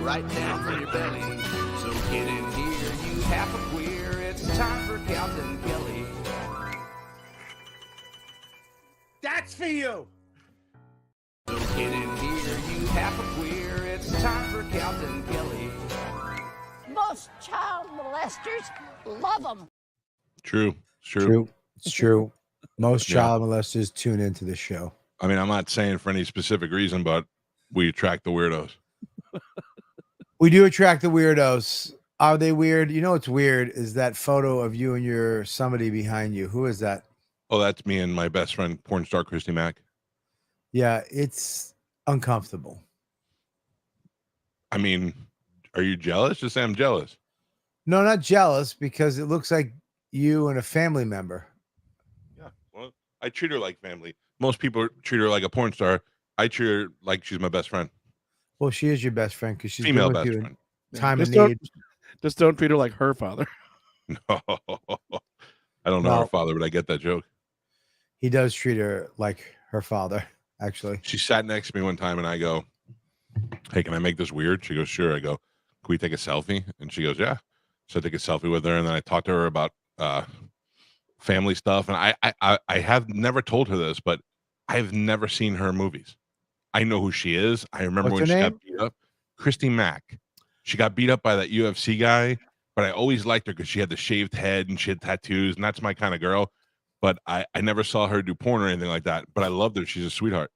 right down from your belly. So get in here, you half a queer. It's time for Calta and Kelly. That's for you. So get in here, you half a queer. It's time for Calta and Kelly. Most child molesters love them. True. It's true. It's true. Most Yeah. child molesters tune into the show. I mean, I'm not saying for any specific reason, but we attract the weirdos. We do attract the weirdos. Are they weird? You know what's weird is that photo of you and your somebody behind you. Who is that? Oh, that's me and my best friend, porn star Christy Mack. Yeah, it's uncomfortable. I mean, are you jealous? Just say I'm jealous. No, not jealous, because it looks like you and a family member. Yeah. Well, I treat her like family. Most people treat her like a porn star. I treat her like she's my best friend. Well, she is your best friend because she's Female been with best you friend. in time of Just don't- need. Just don't treat her like her father. No. I don't know No. her father, but I get that joke. He does treat her like her father, actually. She sat next to me one time and I go, hey, can I make this weird? She goes, sure. I go, can we take a selfie? And she goes, yeah. So I take a selfie with her and then I talked to her about family stuff. And I have never told her this, but I've never seen her movies. I know who she is. I remember What's when her she name? got beat up. Christy Mack. She got beat up by that UFC guy, but I always liked her because she had the shaved head and she had tattoos, and that's my kind of girl. But I never saw her do porn or anything like that. But I loved her. She's a sweetheart.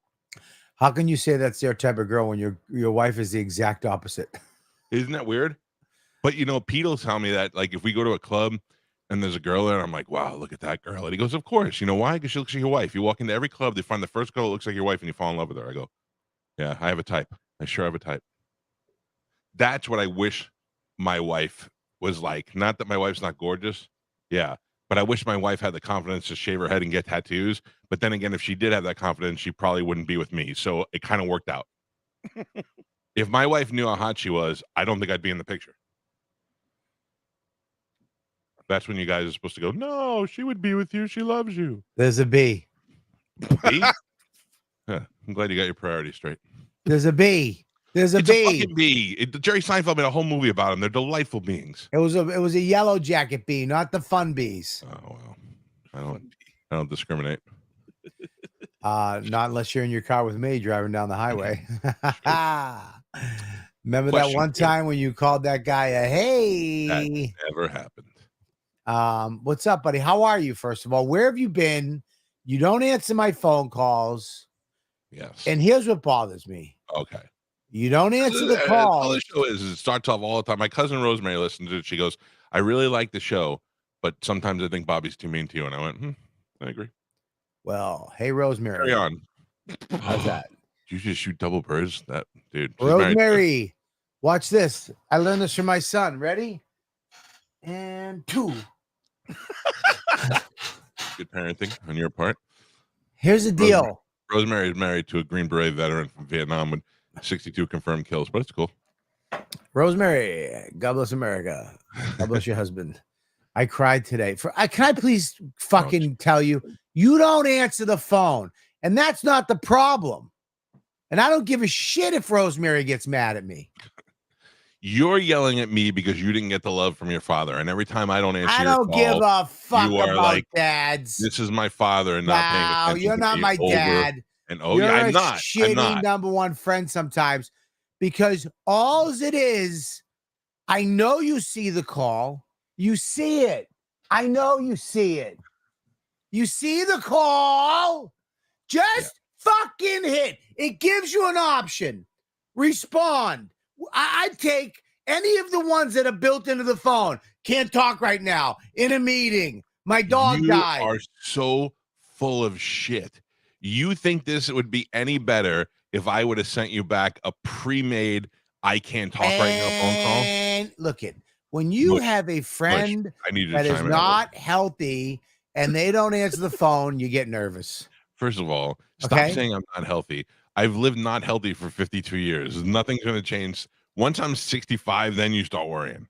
How can you say that's their type of girl when your wife is the exact opposite? Isn't that weird? But you know, Pete will tell me that, like, if we go to a club and there's a girl there, I'm like, wow, look at that girl. And he goes, of course. You know why? Because she looks like your wife. You walk into every club, they find the first girl that looks like your wife, and you fall in love with her. I go, yeah, I have a type. I sure have a type. That's what I wish my wife was like. Not that my wife's not gorgeous. Yeah. But I wish my wife had the confidence to shave her head and get tattoos. But then again, if she did have that confidence, she probably wouldn't be with me. So it kind of worked out. If my wife knew how hot she was, I don't think I'd be in the picture. That's when you guys are supposed to go, no, she would be with you. She loves you. There's a B. B? Yeah, I'm glad you got your priorities straight. There's a B. There's a It's B. a fucking bee. Jerry Seinfeld made a whole movie about them. They're delightful beings. It was a yellow jacket bee, not the fun bees. Oh well, I don't discriminate. Not unless you're in your car with me driving down the highway. Remember Question that one for you. time when you called that guy a hey? That never happened. What's up, buddy? How are you? First of all, where have you been? You don't answer my phone calls. Yes. And here's what bothers me. Okay. You don't answer the All call. the show is it starts off all the time. My cousin Rosemary listens to it. She goes, I really like the show, but sometimes I think Bobby's too mean to you. And I went, I agree. Well, hey, Rosemary. Carry on. How's that? Did you just shoot double birds? That dude. she's married to- Rosemary, watch this. I learned this from my son. Ready? And 2. Good parenting on your part. Here's the deal. Rosemary is married to a Green Beret veteran from Vietnam with 62 confirmed kills, but it's cool. Rosemary, God bless America. God bless your husband. I cried today. Can I please fucking tell you, you don't answer the phone, and that's not the problem. And I don't give a shit if Rosemary gets mad at me. You're yelling at me because you didn't get the love from your father, and every time I don't answer I your don't call, give a fuck you are about like, dads. this is my father and not paying No, attention. you're to not me, my older. dad. And oh You're yeah, a I'm not. shitty I'm not. number one friend sometimes, because all it is, I know you see the call. You see it. I know you see it. You see the call. Just fucking hit. It gives you an option. Respond. I'd take any of the ones that are built into the phone. Can't talk right now. In a meeting. My dog died. You are so full of shit. You think this would be any better if I would have sent you back a pre-made I can't talk right now phone call? And look it, when you Mush. have a friend I need you to that is chime in on not healthy and they don't answer the phone, you get nervous. this. First of all, stop Okay. saying I'm not healthy. I've lived not healthy for 52 years. Nothing's going to change. Once I'm 65, then you start worrying.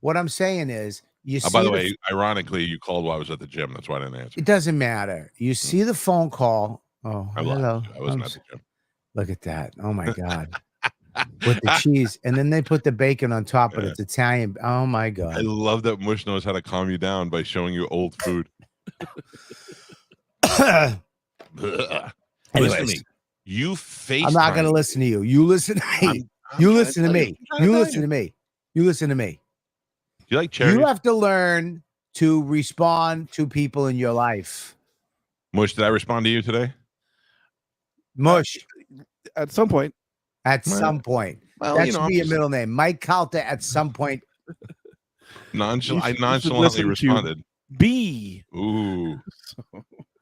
What I'm saying is, you see By the way, ironically, you called while I was at the gym. That's why I didn't answer. it doesn't matter. You see the phone call. Oh, I lied. hello. I wasn't at the gym. Look at that. Oh my God. with the cheese, and then they put the bacon on top, but Yeah. it's Italian. Oh my I god! love that Mush knows how to calm you down by showing you old food. Listen to Anyways, me. You FaceTime. I'm not gonna listen to you. You listen to me. I'm You trying listen to tell me. I'm trying to You tell listen to me. You listen to me. Do you like cherries? You have to learn to respond to people in your life. Mush, did I respond to you today? Mush At some point. at Well, some point. Well, That you know, should I'm be your just middle name. Mike Calta at some point. I You should nonchalantly listen to responded. B. Ooh.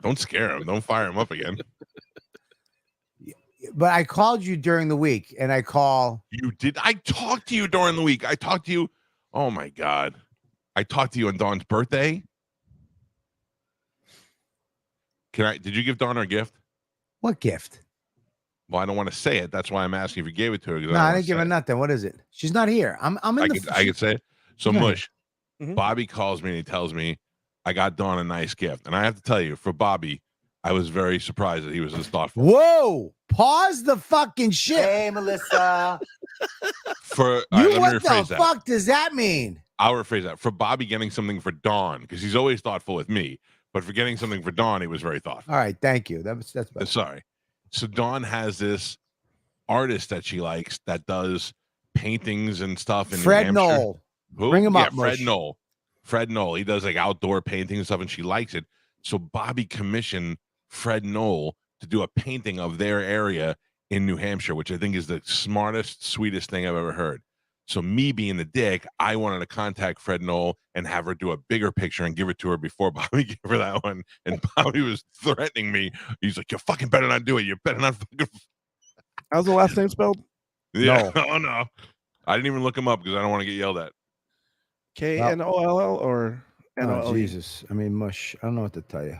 Don't scare him. Don't fire him up again. But I called you during the week, and I call. You did. I talked to you during the week. I talked to you. Oh my God. I talked to you on Dawn's birthday. Did you give Dawn her gift? What gift? Well, I don't want to say it. That's why I'm asking if you gave it to her. No, I didn't give her nothing. What is it? She's not here. I'm in I could say it. So She's not Mush, Mhm. Bobby calls me and he tells me I got Dawn a nice gift. And I have to tell you, for Bobby, I was very surprised that he was this thoughtful. Whoa! Pause the fucking shit. Hey, Melissa. Let You me what the rephrase that. fuck does that mean? I'll rephrase that. For Bobby getting something for Dawn, because he's always thoughtful with me, but for getting something for Dawn, he was very thoughtful. All right, thank you. That's better. Sorry. So Dawn has this artist that she likes that does paintings and stuff in New Fred Hampshire. Knoll. Who? Bring him yeah, up, Fred Mush. Knoll. Fred Knoll. He does like outdoor painting and stuff, and she likes it. So Bobby commissioned Fred Knoll to do a painting of their area in New Hampshire, which I think is the smartest, sweetest thing I've ever heard. So me being the dick, I wanted to contact Fred Knoll and have her do a bigger picture and give it to her before Bobby gave her that one. And Bobby was threatening me. He's like, "You fucking better not do it. You better not fucking." How's the last name spelled? Yeah. Oh no. I didn't even look him up because I don't want to get yelled at. Knoll or Oh, Nolle? Jesus. I mean, Mush. I don't know what to tell you.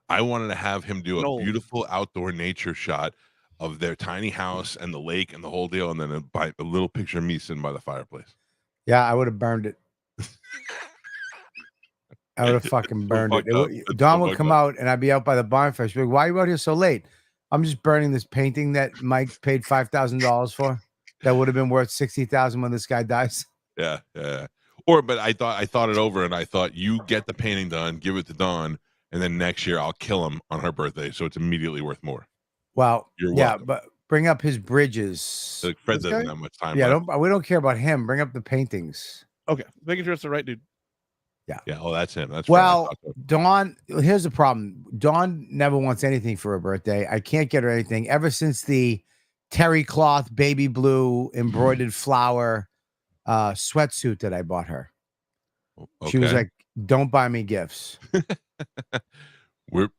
I wanted to have him do a Knoll. beautiful outdoor nature shot of their tiny house and the lake and the whole deal, and then a little picture of me sitting by the fireplace. Yeah, I would have burned it. I would have fucking burned it. Dawn would come out, and I'd be out by the bonfire. She'd be like, "Why are you out here so late?" I'm just burning this painting that Mike paid $5,000 for. That would have been worth $60,000 when this guy dies. Yeah. But I thought it over, and I thought, you get the painting done, give it to Dawn, and then next year I'll kill him on her birthday, so it's immediately worth more. Well, You're yeah, welcome. but bring up his bridges. Like Fred This doesn't guy? have much time. Yeah, left. we don't care about him. Bring up the paintings. Okay, making sure it's the right dude. Yeah. Oh, that's him. That's Well, Fred. Dawn, here's the problem. Dawn never wants anything for her birthday. I can't get her anything ever since the terry cloth, baby blue, embroidered flower sweatsuit that I bought her. She was Okay. like, "Don't buy me gifts."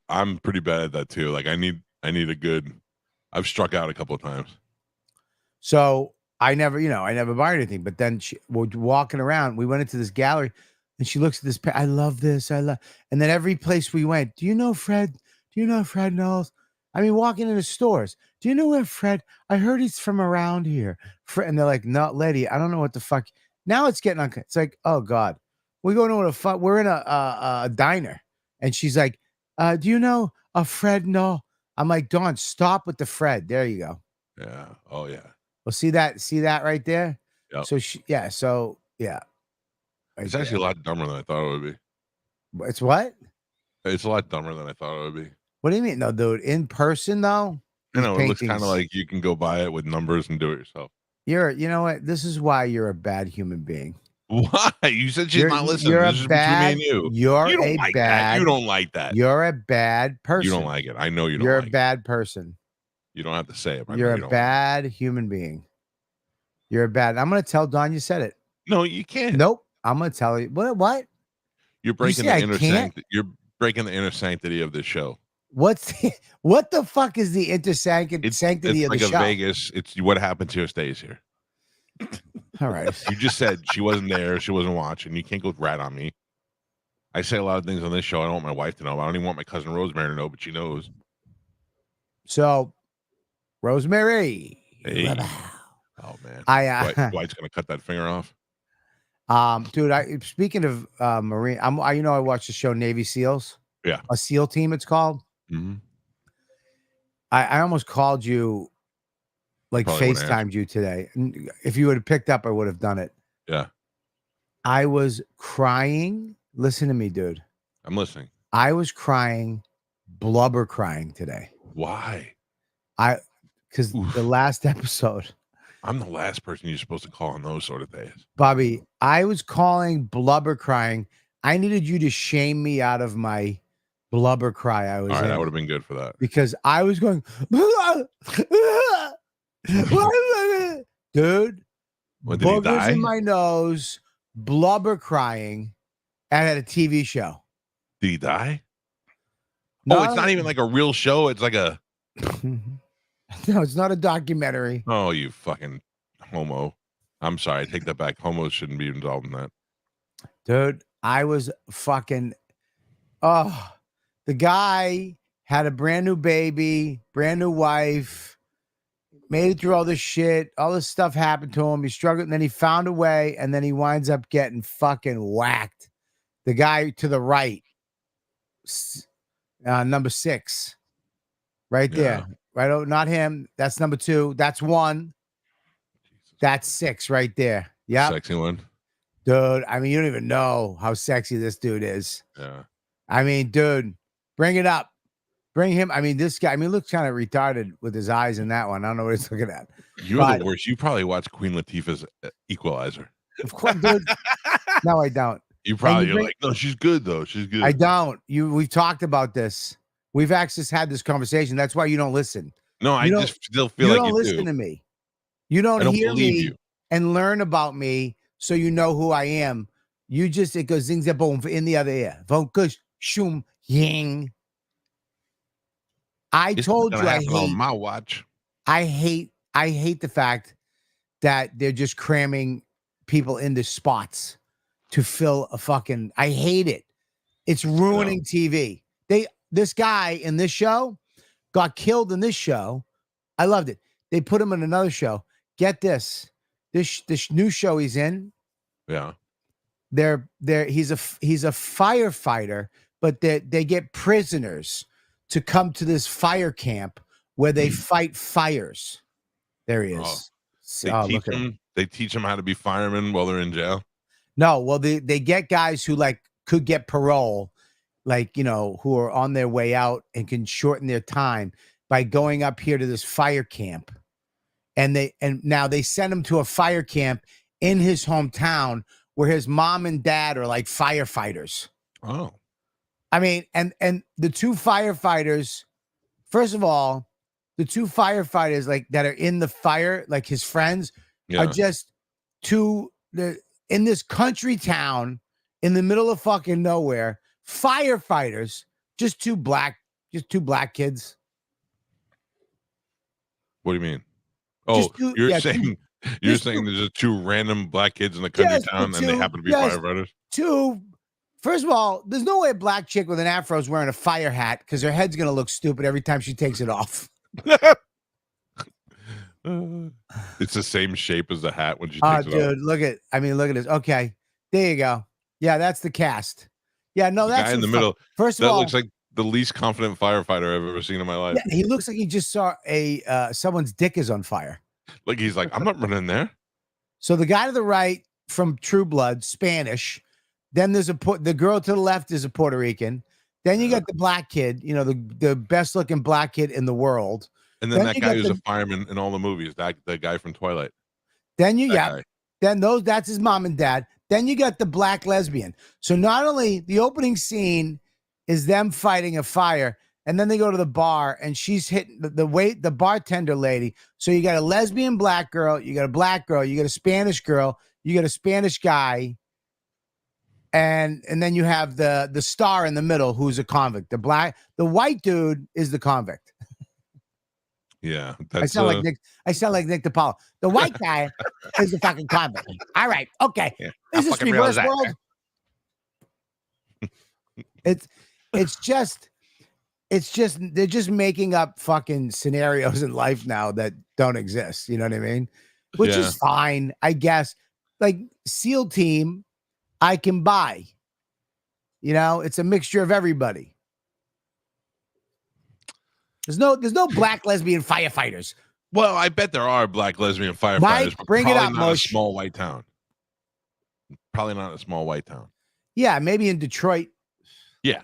I'm pretty bad at that too. Like I need a good. I've struck out a couple of times. So I never buy her anything. But then we're walking around. We went into this gallery, and she looks at this. I love this. And then every place we went, do you know Fred? Do you know Fred Knowles? I mean, walking into stores. Do you know where Fred? I heard he's from around here. And they're like, "No, lady, I don't know what the fuck." Now it's getting on. It's like, oh God, we go to a fuck. We're in a diner, and she's like, "Do you know a Fred? No." I'm like, "Dawn, stop with the Fred." There you go. Yeah. Oh yeah. Well, see that right there. Yep. So yeah. Right It's actually a lot dumber than I thought it would be. there. It's what? It's a lot dumber than I thought it would be. What do you mean? No, dude. In person though, I know, these it looks kind of paintings- like you can go buy it with numbers and do it yourself. you know what? This is why you're a bad human being. Why? You said she's You're- not listening. you're a This is bad- between me and you. You're You don't a like bad. that. You don't like that. You're a bad person. You don't like it. I know you don't You're like a bad person. it. You don't have to say it. But I know You're you a don't bad human being. You're a bad. I'm gonna tell Dawn you said it. No, you can't. Nope. I'm gonna tell you. What? You're breaking say I the inner can't? You're breaking the inner sanctity of this show. What the fuck is the sanctity It's of like the a show? Vegas. It's what happens here stays here. All right. You just said she wasn't there. She wasn't watching. You can't go rat on me. I say a lot of things on this show I don't want my wife to know. I don't even want my cousin Rosemary to know, but she knows. So, Rosemary. Hey. Oh man. I Dwight's gonna cut that finger off. dude. Speaking of Marine, I watched the show Navy SEALs. Yeah. A SEAL team. It's called. Mm-hmm. I almost called you like Probably wouldn't answer. FaceTimed you today. And if you would have picked up, I would have done it. Yeah, I was crying. Listen to me, dude. I'm listening. I was crying, blubber crying today. Why? Because Oof. the last episode, I'm the last person you're supposed to call on those sort of days. Bobby, I was calling blubber crying. I needed you to shame me out of my blubber cry I was All right, in. that would have been good for that. Because I was going, dude, What, did he boogers die? in my nose, blubber crying, and at a TV show. Did he die? No, Oh, it's not even like a real show. It's like a. no, it's not a documentary. Oh, you fucking homo. I'm sorry. I take that back. Homos shouldn't be involved in that. Dude, I was fucking, oh, the guy had a brand new baby, brand new wife, made it through all this shit. All this stuff happened to him. He struggled, and then he found a way, and then he winds up getting fucking whacked. The guy to the right, number 6, right there. Yeah. Right? Oh, not him. That's number 2. That's 1. That's 6 right there. Yeah. Sexy one. Dude, I mean, you don't even know how sexy this dude is. Yeah. I mean, dude, bring it up. Bring him. I mean, this guy, I mean, looks kind of retarded with his eyes in that one. I don't know what he's looking at. You're the worst. You probably watched Queen Latifah's Equalizer. Of course, dude. No, I don't. You're like, no, she's good though. She's good. I don't. We've talked about this. We've actually had this conversation. That's why you don't listen. No, I just still feel like you listen to me. You don't hear me and learn about me so you know who I am. You just, it goes zing boom in the other ear. Vonkush shum ying. I told you I hate on my watch. I hate the fact that they're just cramming people into spots to fill a fucking, I hate it. It's ruining TV. This guy in this show got killed in this show. I loved it. They put him in another show. Get this. This new show he's in. Yeah. He's a firefighter, but they get prisoners to come to this fire camp where they fight fires. There he is. They teach them how to be firemen while they're in jail. No, well, they get guys who like could get parole, like, you know, who are on their way out and can shorten their time by going up here to this fire camp. And now they send him to a fire camp in his hometown where his mom and dad are like firefighters. Oh. I mean, and the two firefighters, first of all, the two firefighters like that are in the fire, like his friends, are just in this country town in the middle of fucking nowhere, firefighters, just two black kids. What do you mean? Oh, you're saying there's just 2 random black kids in the country town and they happen to be firefighters? First of all, there's no way a black chick with an afro is wearing a fire hat because her head's going to look stupid every time she takes it off. It's the same shape as the hat when she takes it off. Dude, look at this. Okay, there you go. Yeah, that's the cast. Yeah, no, that's guy in the middle. First of all, that looks like the least confident firefighter I've ever seen in my life. Yeah, he looks like he just saw someone's dick is on fire. Like he's like, I'm not running there. So the guy to the right from True Blood, Spanish. Then there's the girl to the left is a Puerto Rican. Then you got the black kid, you know, the best looking black kid in the world. And then that guy who's a fireman in all the movies, the guy from Twilight. Then that's his mom and dad. Then you got the black lesbian. So not only the opening scene is them fighting a fire, and then they go to the bar and she's hitting the bartender lady. So you got a lesbian black girl, you got a black girl, you got a Spanish girl, you got a Spanish guy, and then you have the star in the middle who's a convict. The white dude is the convict. Yeah, I sound like Nick DiPaolo. The white guy is the fucking convict. All right, okay. Yeah, is this reverse world? It's just they're just making up fucking scenarios in life now that don't exist. You know what I mean? Which is fine, I guess. Like SEAL Team, I can buy. You know, it's a mixture of everybody. There's no black lesbian firefighters. Well, I bet there are black lesbian firefighters, Mike, but bring it probably up, not a Mush. small white town. Probably not a small white town. Yeah, maybe in Detroit. Yeah.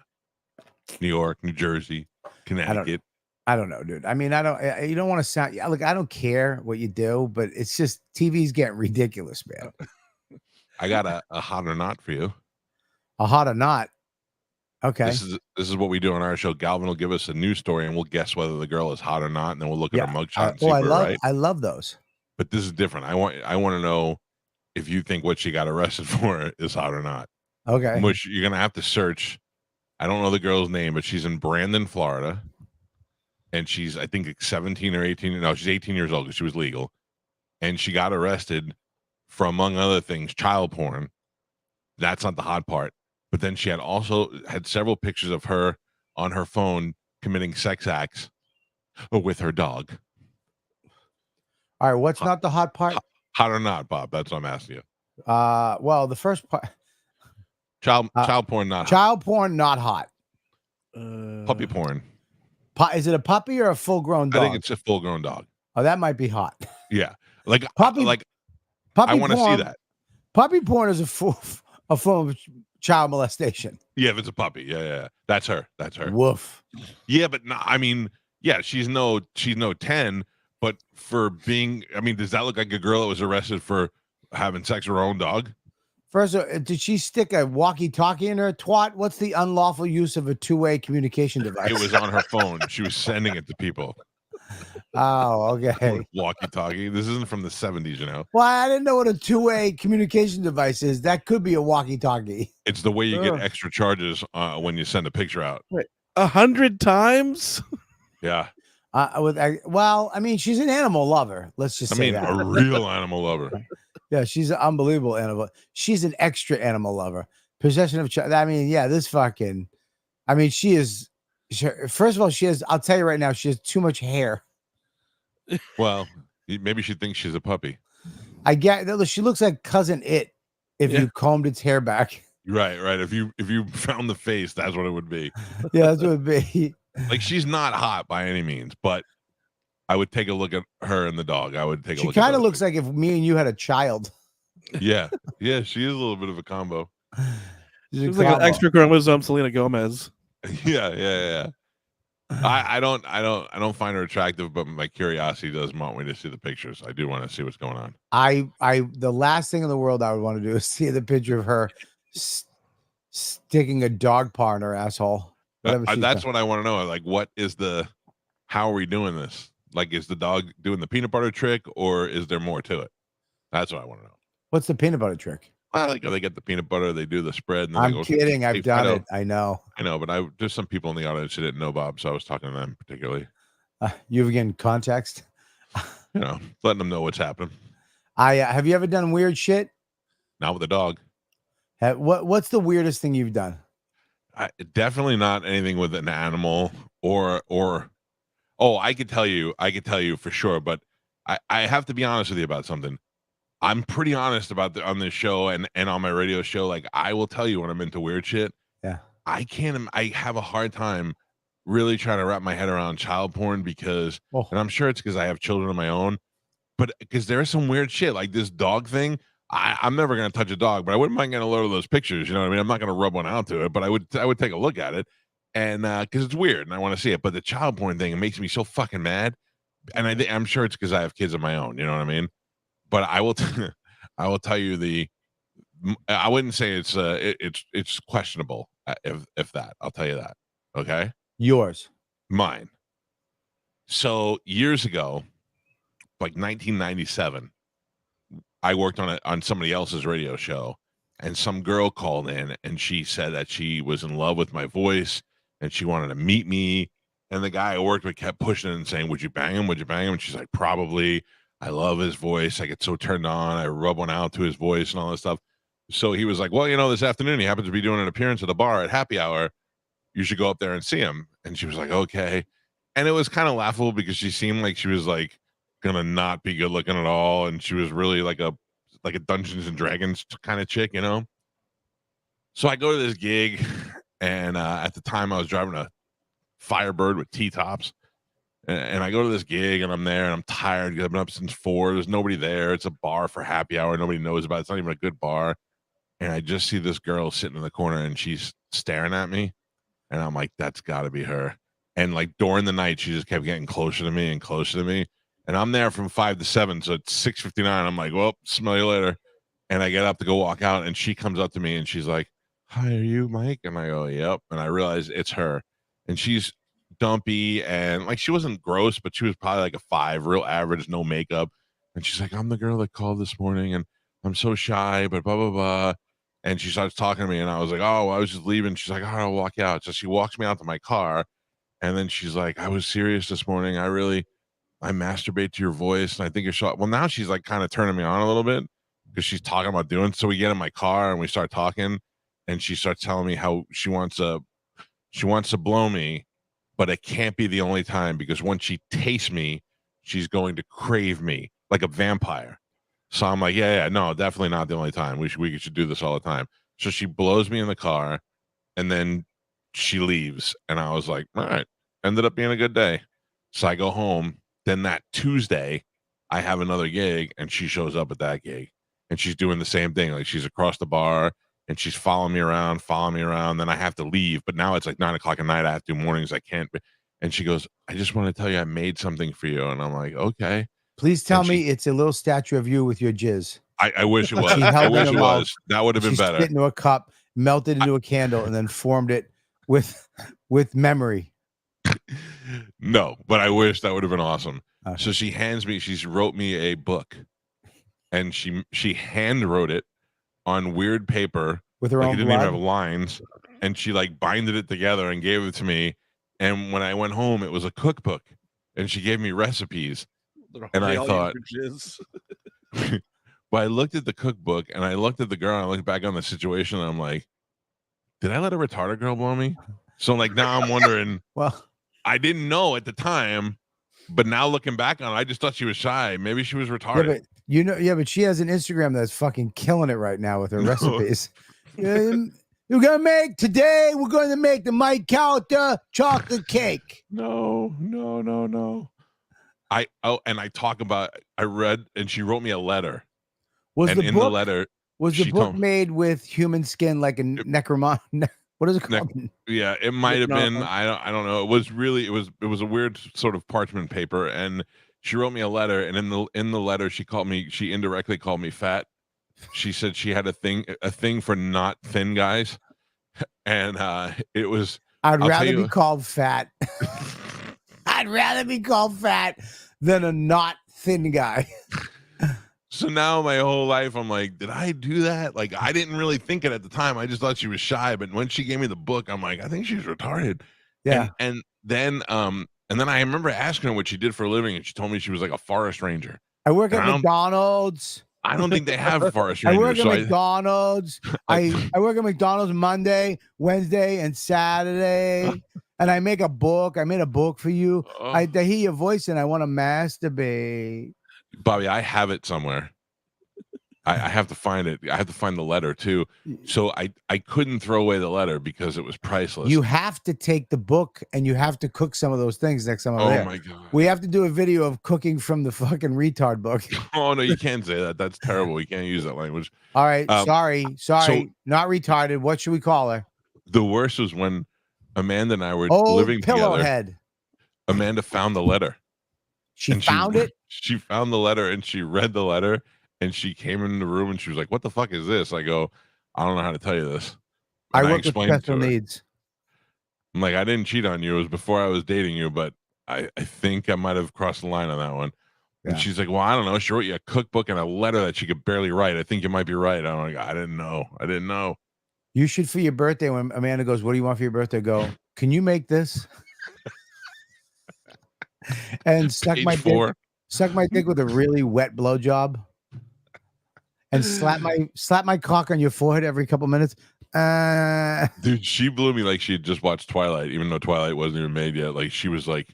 New York, New Jersey, Connecticut. I don't know, dude. I mean, you don't want to sound, look, I don't care what you do, but it's just TV's getting ridiculous, man. I got a hot or not for you. A hot or not. Okay. This is what we do on our show. Galvin will give us a news story and we'll guess whether the girl is hot or not, and then we'll look at her mugshot and see if we're right. I love those. But this is different. I want to know if you think what she got arrested for is hot or not. Okay. Which you're gonna have to search. I don't know the girl's name, but she's in Brandon, Florida. And she's, I think, 17 or 18. No, she's 18 years old because she was legal. And she got arrested for, among other things, child porn. That's not the hot part. But then she had several pictures of her on her phone committing sex acts with her dog. All right. What's not the hot part? Hot or not, Bob? That's what I'm asking you. Well, the first part. Child porn, not hot. Child porn, not hot. Puppy porn. Is it a puppy or a full-grown dog? I think it's a full-grown dog. Oh, that might be hot. Yeah, like puppy. Like puppy I want to see that. Puppy porn is a form of child molestation. Yeah, if it's a puppy. Yeah. That's her. Woof. Yeah, but no, I mean, yeah, she's no 10, but for being, I mean, does that look like a girl that was arrested for having sex with her own dog? First, did she stick a walkie-talkie in her twat? What's the unlawful use of a two-way communication device? It was on her phone. She was sending it to people. Oh, okay. Walkie-talkie. This isn't from the 70s, you know. Well, I didn't know what a two-way communication device is. That could be a walkie-talkie. It's the way you get extra charges when you send a picture out. Wait, 100 times? Yeah. Well, I mean, she's an animal lover. Let's just say that. A real animal lover. Yeah, she's an unbelievable animal. She's an extra animal lover. Possession of child. I mean, yeah, this fucking. I mean, first of all, I'll tell you right now, she has too much hair. Well, maybe she thinks she's a puppy. I get that. She looks like Cousin It if you combed its hair back. Right. If you found the face, that's what it would be. Yeah, that's what it would be. Like, she's not hot by any means, but I would take a look at her and the dog. I would take a look. She kind of looks like if me and you had a child. Yeah, she is a little bit of a combo. She's like an extra chromosome Selena Gomez. Yeah. I don't find her attractive, but my curiosity does want me to see the pictures. I do want to see what's going on. The last thing in the world I would want to do is see the picture of her sticking a dog paw in her asshole. That's what I want to know. Like, how are we doing this? Like, is the dog doing the peanut butter trick, or is there more to it? That's what I want to know. What's the peanut butter trick? Well, like, they get the peanut butter, they do the spread. And then I'm kidding. I've done it. I know, but there's some people in the audience who didn't know, Bob, so I was talking to them particularly. You've given context. Letting them know what's happening. Have you ever done weird shit? Not with a dog. What's the weirdest thing you've done? Definitely not anything with an animal or. Oh, I could tell you for sure, but I have to be honest with you about something. I'm pretty honest about on this show and on my radio show. Like, I will tell you when I'm into weird shit. Yeah. I have a hard time really trying to wrap my head around child porn because, and I'm sure it's because I have children of my own, but because there is some weird shit like this dog thing. I'm never going to touch a dog, but I wouldn't mind getting a load of those pictures. You know what I mean? I'm not going to rub one out to it, but I would take a look at it. And because it's weird and I want to see it. But the child porn thing, it makes me so fucking mad. And I'm sure it's because I have kids of my own. You know what I mean? But I will tell you I wouldn't say it's questionable if that. I'll tell you that. Okay? Yours. Mine. So years ago, like 1997, I worked on somebody else's radio show, and some girl called in and she said that she was in love with my voice and she wanted to meet me. And the guy I worked with kept pushing and saying, "Would you bang him? Would you bang him?" And she's like, "Probably. I love his voice. I get so turned on. I rub one out to his voice and all this stuff." So he was like, "Well, this afternoon he happens to be doing an appearance at a bar at happy hour. You should go up there and see him." And she was like, "Okay." And it was kind of laughable because she seemed like she was like gonna not be good looking at all, and she was really like a Dungeons and Dragons kind of chick, So I go to this gig, and at the time I was driving a Firebird with T-tops, And I go to this gig and I'm there and I'm tired because I've been up since 4. There's nobody there. It's a bar for happy hour. Nobody knows about it. It's not even a good bar. And I just see this girl sitting in the corner and she's staring at me. And I'm like, that's got to be her. And like during the night, she just kept getting closer to me and closer to me. And I'm there from 5 to 7. So it's 6:59. I'm like, well, smell you later. And I get up to go walk out. And she comes up to me and she's like, hi, are you Mike? And I go, yep. And I realize it's her. And she's dumpy and like she wasn't gross, but she was probably like a 5, real average, no makeup. And she's like, I'm the girl that called this morning and I'm so shy, but blah, blah, blah. And she starts talking to me and I was like, oh, I was just leaving. She's like, all right, I'll walk you out. So she walks me out to my car. And then she's like, I was serious this morning. I masturbate to your voice. And I think you're so, well, now she's like kind of turning me on a little bit because she's talking about doing. So we get in my car and we start talking and she starts telling me how she wants to blow me, but it can't be the only time because once she tastes me, she's going to crave me like a vampire. So I'm like, yeah, no, definitely not the only time. We should do this all the time. So she blows me in the car and then she leaves. And I was like, all right, ended up being a good day. So I go home. Then that Tuesday, I have another gig and she shows up at that gig and she's doing the same thing. Like she's across the bar and she's following me around. Then I have to leave. But now it's like 9 o'clock at night. I have to do mornings. I can't. And she goes, I just want to tell you I made something for you. And I'm like, okay. Please tell me it's a little statue of you with your jizz. I wish it was. I wish it was. That would have been better. Spit into a cup, melted into a candle, and then formed it with memory. No, but I wish that would have been awesome. Okay. So she wrote me a book, and she hand wrote it on weird paper with her like own it didn't blood? even have lines, and she like binded it together and gave it to me. And when I went home, it was a cookbook, and she gave me recipes. And I thought, but I looked at the cookbook and I looked at the girl and I looked back on the situation and I'm like, did I let a retarded girl blow me? So like now I'm wondering, well, I didn't know at the time, but now looking back on it, I just thought she was shy. Maybe she was retarded. But she has an Instagram that's fucking killing it right now with her recipes. We're going to make the Mike Calta chocolate cake. No. I talk about, I read, and she wrote me a letter. Was the letter made with human skin like a necromon? What is it called? Yeah, it might have been. I don't know. It was a weird sort of parchment paper, and she wrote me a letter, and in the letter she indirectly called me fat. She said she had a thing for not thin guys, and it was. I'd rather be called fat. I'd rather be called fat than a not thin guy. So now my whole life, I'm like, did I do that? Like, I didn't really think it at the time. I just thought she was shy. But when she gave me the book, I'm like, I think she's retarded. Yeah. And then I remember asking her what she did for a living, and she told me she was like a forest ranger. I work at McDonald's. I don't think they have forest rangers. I work at McDonald's. I work at McDonald's Monday, Wednesday, and Saturday. And I make a book. I made a book for you. I hear your voice and I want to masturbate. Bobby, I have it somewhere. I have to find it. I have to find the letter too. So I couldn't throw away the letter because it was priceless. You have to take the book and you have to cook some of those things next time I'm there. Oh my God. We have to do a video of cooking from the fucking retard book. Oh no, you can't say that. That's terrible. You can't use that language. All right. Sorry. So, not retarded. What should we call her? The worst was when Amanda and I were Old living together. Pillowhead. Amanda found the letter. She found it? She found the letter and she read the letter and she came in the room and she was like, what the fuck is this? I go, I don't know how to tell you this. And I work with special needs. I'm like, I didn't cheat on you. It was before I was dating you, but I think I might have crossed the line on that one. Yeah. And she's like, well, I don't know. She wrote you a cookbook and a letter that she could barely write. I think you might be right. I'm like, I didn't know. You should, for your birthday, when Amanda goes, what do you want for your birthday? Go, can you make this? And suck my dick with a really wet blowjob. And slap my cock on your forehead every couple minutes. Dude, she blew me like she had just watched Twilight, even though Twilight wasn't even made yet. Like she was like,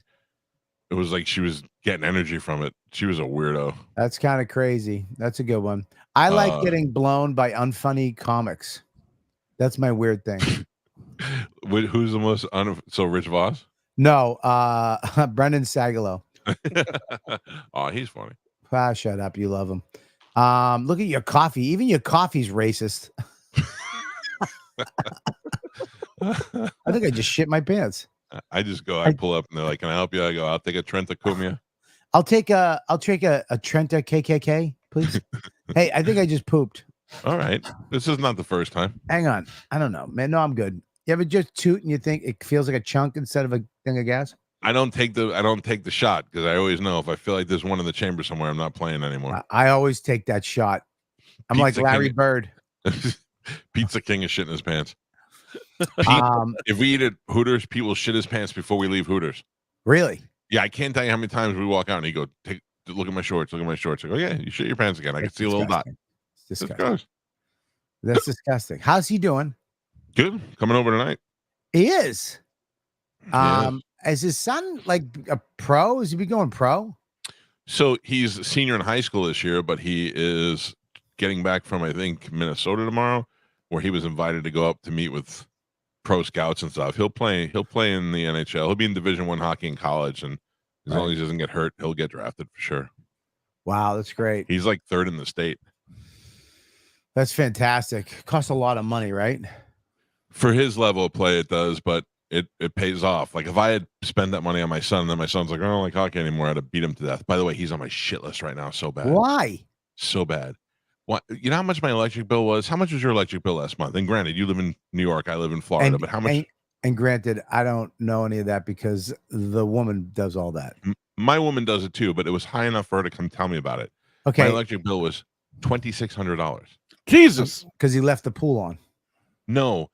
it was like she was getting energy from it. She was a weirdo. That's kind of crazy. That's a good one. I like getting blown by unfunny comics. That's my weird thing. Who's the most so Rich Voss? No, Brendan Sagalow. Oh, he's funny. Ah, shut up. You love him. Look at your coffee. Even your coffee's racist. I think I just shit my pants. I just go, I pull up and they're like, "Can I help you?" I go, "I'll take a Trenta Cumia." I'll take a Trenta KKK, please. Hey, I think I just pooped. All right. This is not the first time. Hang on. I don't know, man. No, I'm good. You ever just toot and you think it feels like a chunk instead of a thing of gas? I don't take the shot because I always know if I feel like there's one in the chamber somewhere, I'm not playing anymore. I always take that shot. I'm Pizza like Larry King. Bird. Pizza King is shitting his pants. Pete, if we eat at Hooters, Pete will shit his pants before we leave Hooters. Really? Yeah, I can't tell you how many times we walk out and he go, look at my shorts, look at my shorts. I go, yeah, you shit your pants again. I can see a little dot. It's disgusting. That's gross. That's disgusting. How's he doing? Good. Coming over tonight. He is. Yeah. Is his son like a pro? Is he be going pro? So he's a senior in high school this year, but he is getting back from, I think, Minnesota tomorrow, where he was invited to go up to meet with pro scouts and stuff. He'll play in the NHL. He'll be in Division I hockey in college, and as long as he doesn't get hurt, he'll get drafted for sure. Wow, that's great. He's like third in the state. That's fantastic. Costs a lot of money, right? For his level of play, it does, but it pays off. Like if I had spent that money on my son, and then my son's like, I don't like hockey anymore, I'd have beat him to death. By the way, he's on my shit list right now. So bad. Why? So bad. What, you know how much my electric bill was? How much was your electric bill last month? And granted, you live in New York, I live in Florida, but how much? And granted, I don't know any of that because the woman does all that. My woman does it too, but it was high enough for her to come tell me about it. Okay. My electric bill was $2,600. Jesus. Because he left the pool on. No,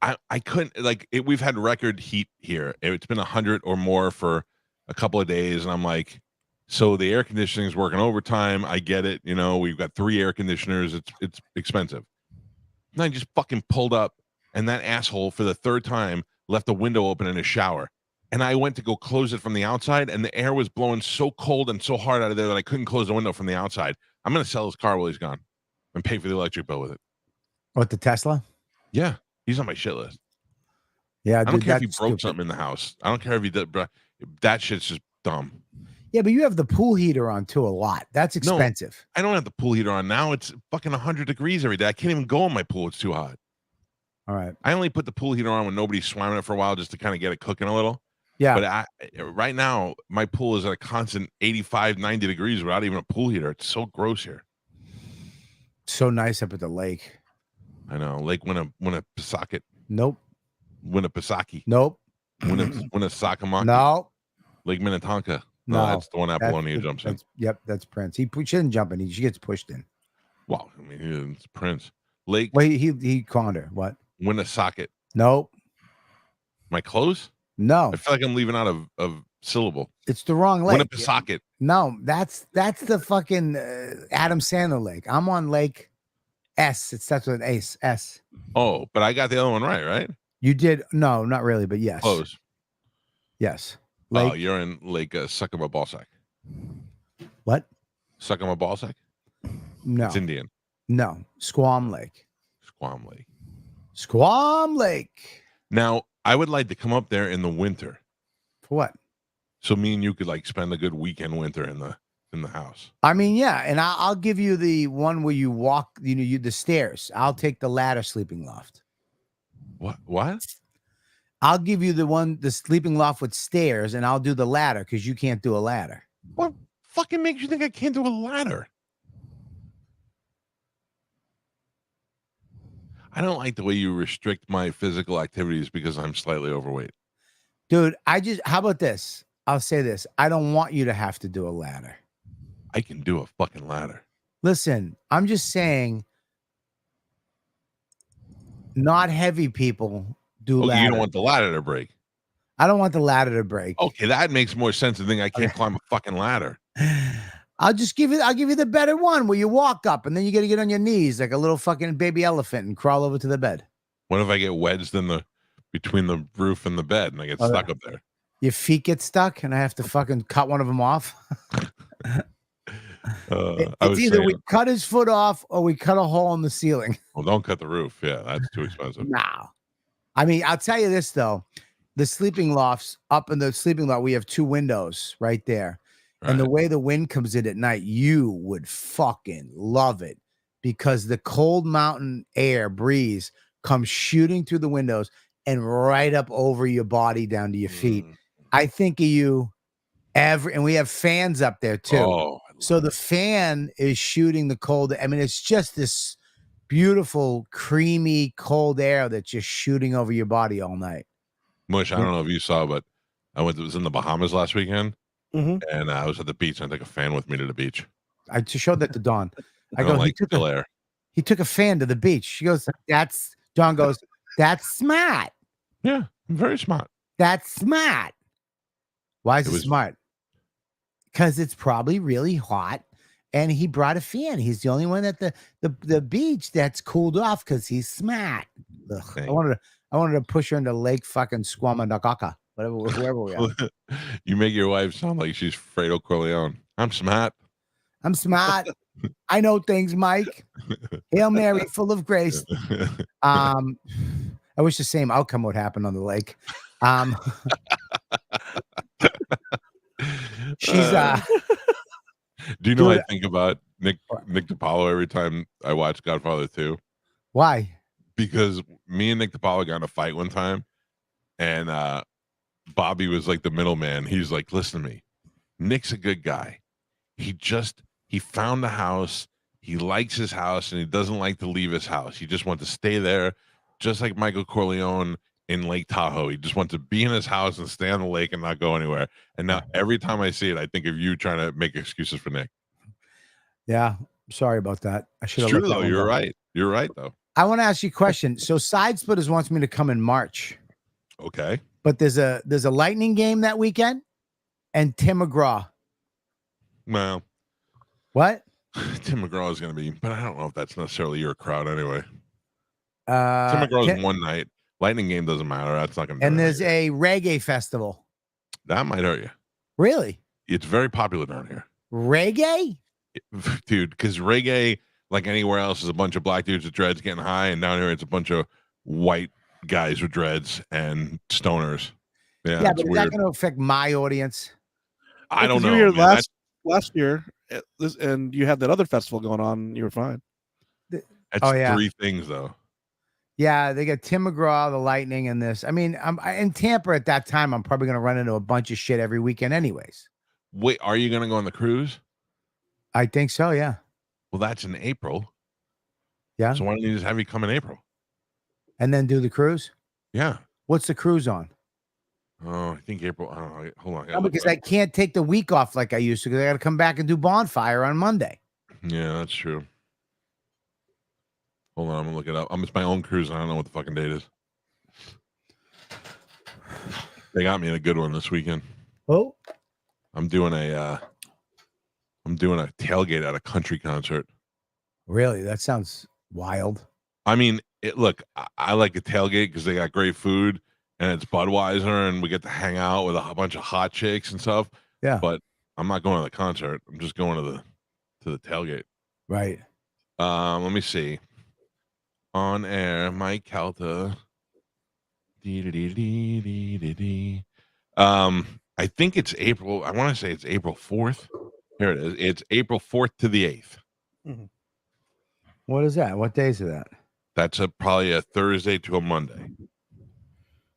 I couldn't, like it, we've had record heat here. It's been 100 or more for a couple of days, and I'm like, so the air conditioning is working overtime. I get it. You know, we've got 3 air conditioners. It's expensive. And I just fucking pulled up, and that asshole for the 3rd time left the window open in his shower. And I went to go close it from the outside, and the air was blowing so cold and so hard out of there that I couldn't close the window from the outside. I'm going to sell his car while he's gone and pay for the electric bill with it. What, the Tesla? Yeah, he's on my shit list. Yeah, I don't care if he broke something in the house. I don't care if he did, bro. That shit's just dumb. Yeah, but you have the pool heater on too a lot. That's expensive. No, I don't have the pool heater on now. It's fucking 100 degrees every day. I can't even go in my pool. It's too hot. All right. I only put the pool heater on when nobody's swimming it for a while just to kind of get it cooking a little. Yeah. But right now, my pool is at a constant 85, 90 degrees without even a pool heater. It's so gross here. So nice up at the lake. I know. Lake Winnipesaukee. Nope. Winnipesaukee. Nope. Winnipesaukee. No. Lake Minnetonka. No, that's the one Apollonia jumps in. Yep, that's Prince. She didn't jump in. She gets pushed in. Well, I mean, it's Prince. Lake. Wait, he conned her. What? Winnipesaukee. Nope. Am I close? No. I feel like I'm leaving out of syllable. It's the wrong lake. Winnipesaukee. No, that's the fucking Adam Sandler lake. I'm on Lake S. It starts with an ace. S. Oh, but I got the other one right? You did. No, not really, but yes. Close. Yes. Lake. Oh, you're in Lake Suckama Ballsack. What? Suckama Ballsack? No. It's Indian. No. Squam Lake. Squam Lake. Squam Lake. Now, I would like to come up there in the winter. For what? So me and you could like spend a good weekend winter in the house. I mean, yeah, and I'll give you the one where you walk, the stairs. I'll take the ladder sleeping loft. What? I'll give you the sleeping loft with stairs, and I'll do the ladder because you can't do a ladder. What fucking makes you think I can't do a ladder? I don't like the way you restrict my physical activities because I'm slightly overweight. Dude, how about this? I'll say this. I don't want you to have to do a ladder. I can do a fucking ladder. Listen, I'm just saying, not heavy people do ladder. You don't want the ladder to break. I don't want the ladder to break. Okay, that makes more sense than think I can't climb a fucking ladder. I'll give you the better one where you walk up and then you got to get on your knees like a little fucking baby elephant and crawl over to the bed. What if I get wedged between the roof and the bed and I get stuck up there? Your feet get stuck and I have to fucking cut one of them off. It's either we cut his foot off or we cut a hole in the ceiling. Well, don't cut the roof. Yeah, that's too expensive. No. I mean, I'll tell you this though. the sleeping lofts, up in the sleeping loft, we have 2 windows right there. And the Right. way the wind comes in at night, you would fucking love it because the cold mountain air breeze comes shooting through the windows and right up over your body down to your feet. Mm. I think of you and we have fans up there too. Oh, I So love the it. fan is shooting the cold. I mean, it's just this beautiful, creamy, cold air that's just shooting over your body all night. Mush, I don't know if you saw, but was in the Bahamas last weekend, Mhm. and I was at the beach, and I took a fan with me to the beach. I just showed that to Dawn. I I go, don't like chill air. he took a fan to the beach. She goes, Dawn goes, that's smart. Yeah, I'm very smart. That's smart. Why is It it was- smart? Because it's probably really hot. And he brought a fan. He's the only one at the beach that's cooled off because he's smart. Ugh, I Thank wanted to push her into Lake fucking Squamanakaka, whoever we are. You make your wife sound like she's Fredo Corleone. I'm smart. I'm smart. I know things, Mike. Hail Mary, full of grace. I wish the same outcome would happen on the lake. She's Do you know Dude, I think about Nick DiPaolo every time I watch Godfather 2? why? Because me and Nick DiPaolo got in a fight one time, and Bobby was like the middleman. He's like, listen to me. Nick's a good guy. He found the house. He likes his house, and he doesn't like to leave his house. He just wants to stay there, just like Michael Corleone in Lake Tahoe. He just wants to be in his house and stay on the lake and not go anywhere. And now every time I see it, I think of you trying to make excuses for Nick. Yeah, sorry about that. I should It's have true, though. You're right. You're right, though. I want to ask you a question. So Side Splitters wants me to come in March, Okay. but there's a Lightning game that weekend and Tim McGraw. Well, What? Tim McGraw is going to be, but I don't know if that's necessarily your crowd anyway. Tim Uh, McGraw's Tim- one night. Lightning game doesn't matter. That's not going to. and there's a reggae festival. That might hurt you. Really? It's very popular down here, Reggae? dude. Because reggae, like anywhere else, is a bunch of black dudes with dreads getting high, and down here it's a bunch of white guys with dreads and stoners. Yeah, Yeah, it's but is that weird. going to affect my audience? I don't You know. were here Man. last year, and you had that other festival going on. And you were fine. That's Oh, yeah. 3 things though. Yeah, they got Tim McGraw, the Lightning, and this. I mean, I'm in Tampa at that time. I'm probably going to run into a bunch of shit every weekend, anyways. Wait, are you going to go on the cruise? I think so. Yeah. Well, that's in April. Yeah. So why don't you just have you come in April? And then do the cruise. Yeah. What's the cruise on? Oh, I think April. I don't know. Hold on. I gotta No, look because it I up. can't take the week off like I used to because I got to come back and do Bonfire on Monday. Yeah, that's true. Hold on, I'm gonna look it up. It's my own cruise, and I don't know what the fucking date is. They got me in a good one this weekend. Oh, I'm doing a tailgate at a country concert. really? That sounds wild. I mean, I like a tailgate because they got great food and it's Budweiser, and we get to hang out with a bunch of hot chicks and stuff. Yeah. But I'm not going to the concert. I'm just going to the tailgate. Right. Let me see. On air, Mike Calta. I think it's April. I want to say it's April 4th. Here it is. It's April 4th to the 8th. What is that? What days are that? That's probably a Thursday to a Monday.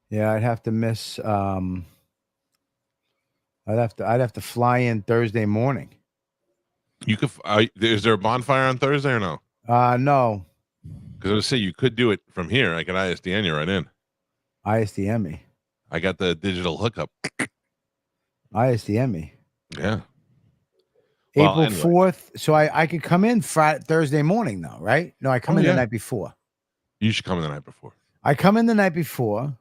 Yeah, I'd have to miss. I'd have to fly in Thursday morning. You could. Is there a bonfire on Thursday or no? No. Because I would say you could do it from here. I could ISDN you right in. ISDN me. I got the digital hookup. ISDN me. Yeah. Well, April anyway. 4th. So I could come in Thursday morning though, right? No, I come Oh, in yeah. the night before. You should come the night before. I come in the night before.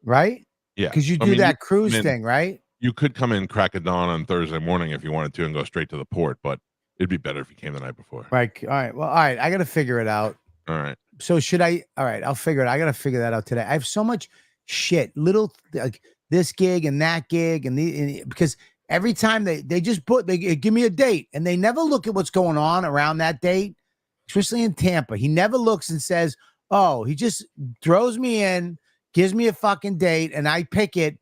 Right? Yeah. Because you I do mean, that cruise come in- thing, right? You could come in crack of dawn on Thursday morning if you wanted to and go straight to the port, but it'd be better if you came the night before. Right. All right. Well, all right. I got to figure it out. All right. So should I? All right. I'll figure it. I got to figure that out today. I have so much shit, little like this gig and that gig because every time they just they give me a date and they never look at what's going on around that date, especially in Tampa. He never looks and says, oh, he just throws me in, gives me a fucking date, and I pick it,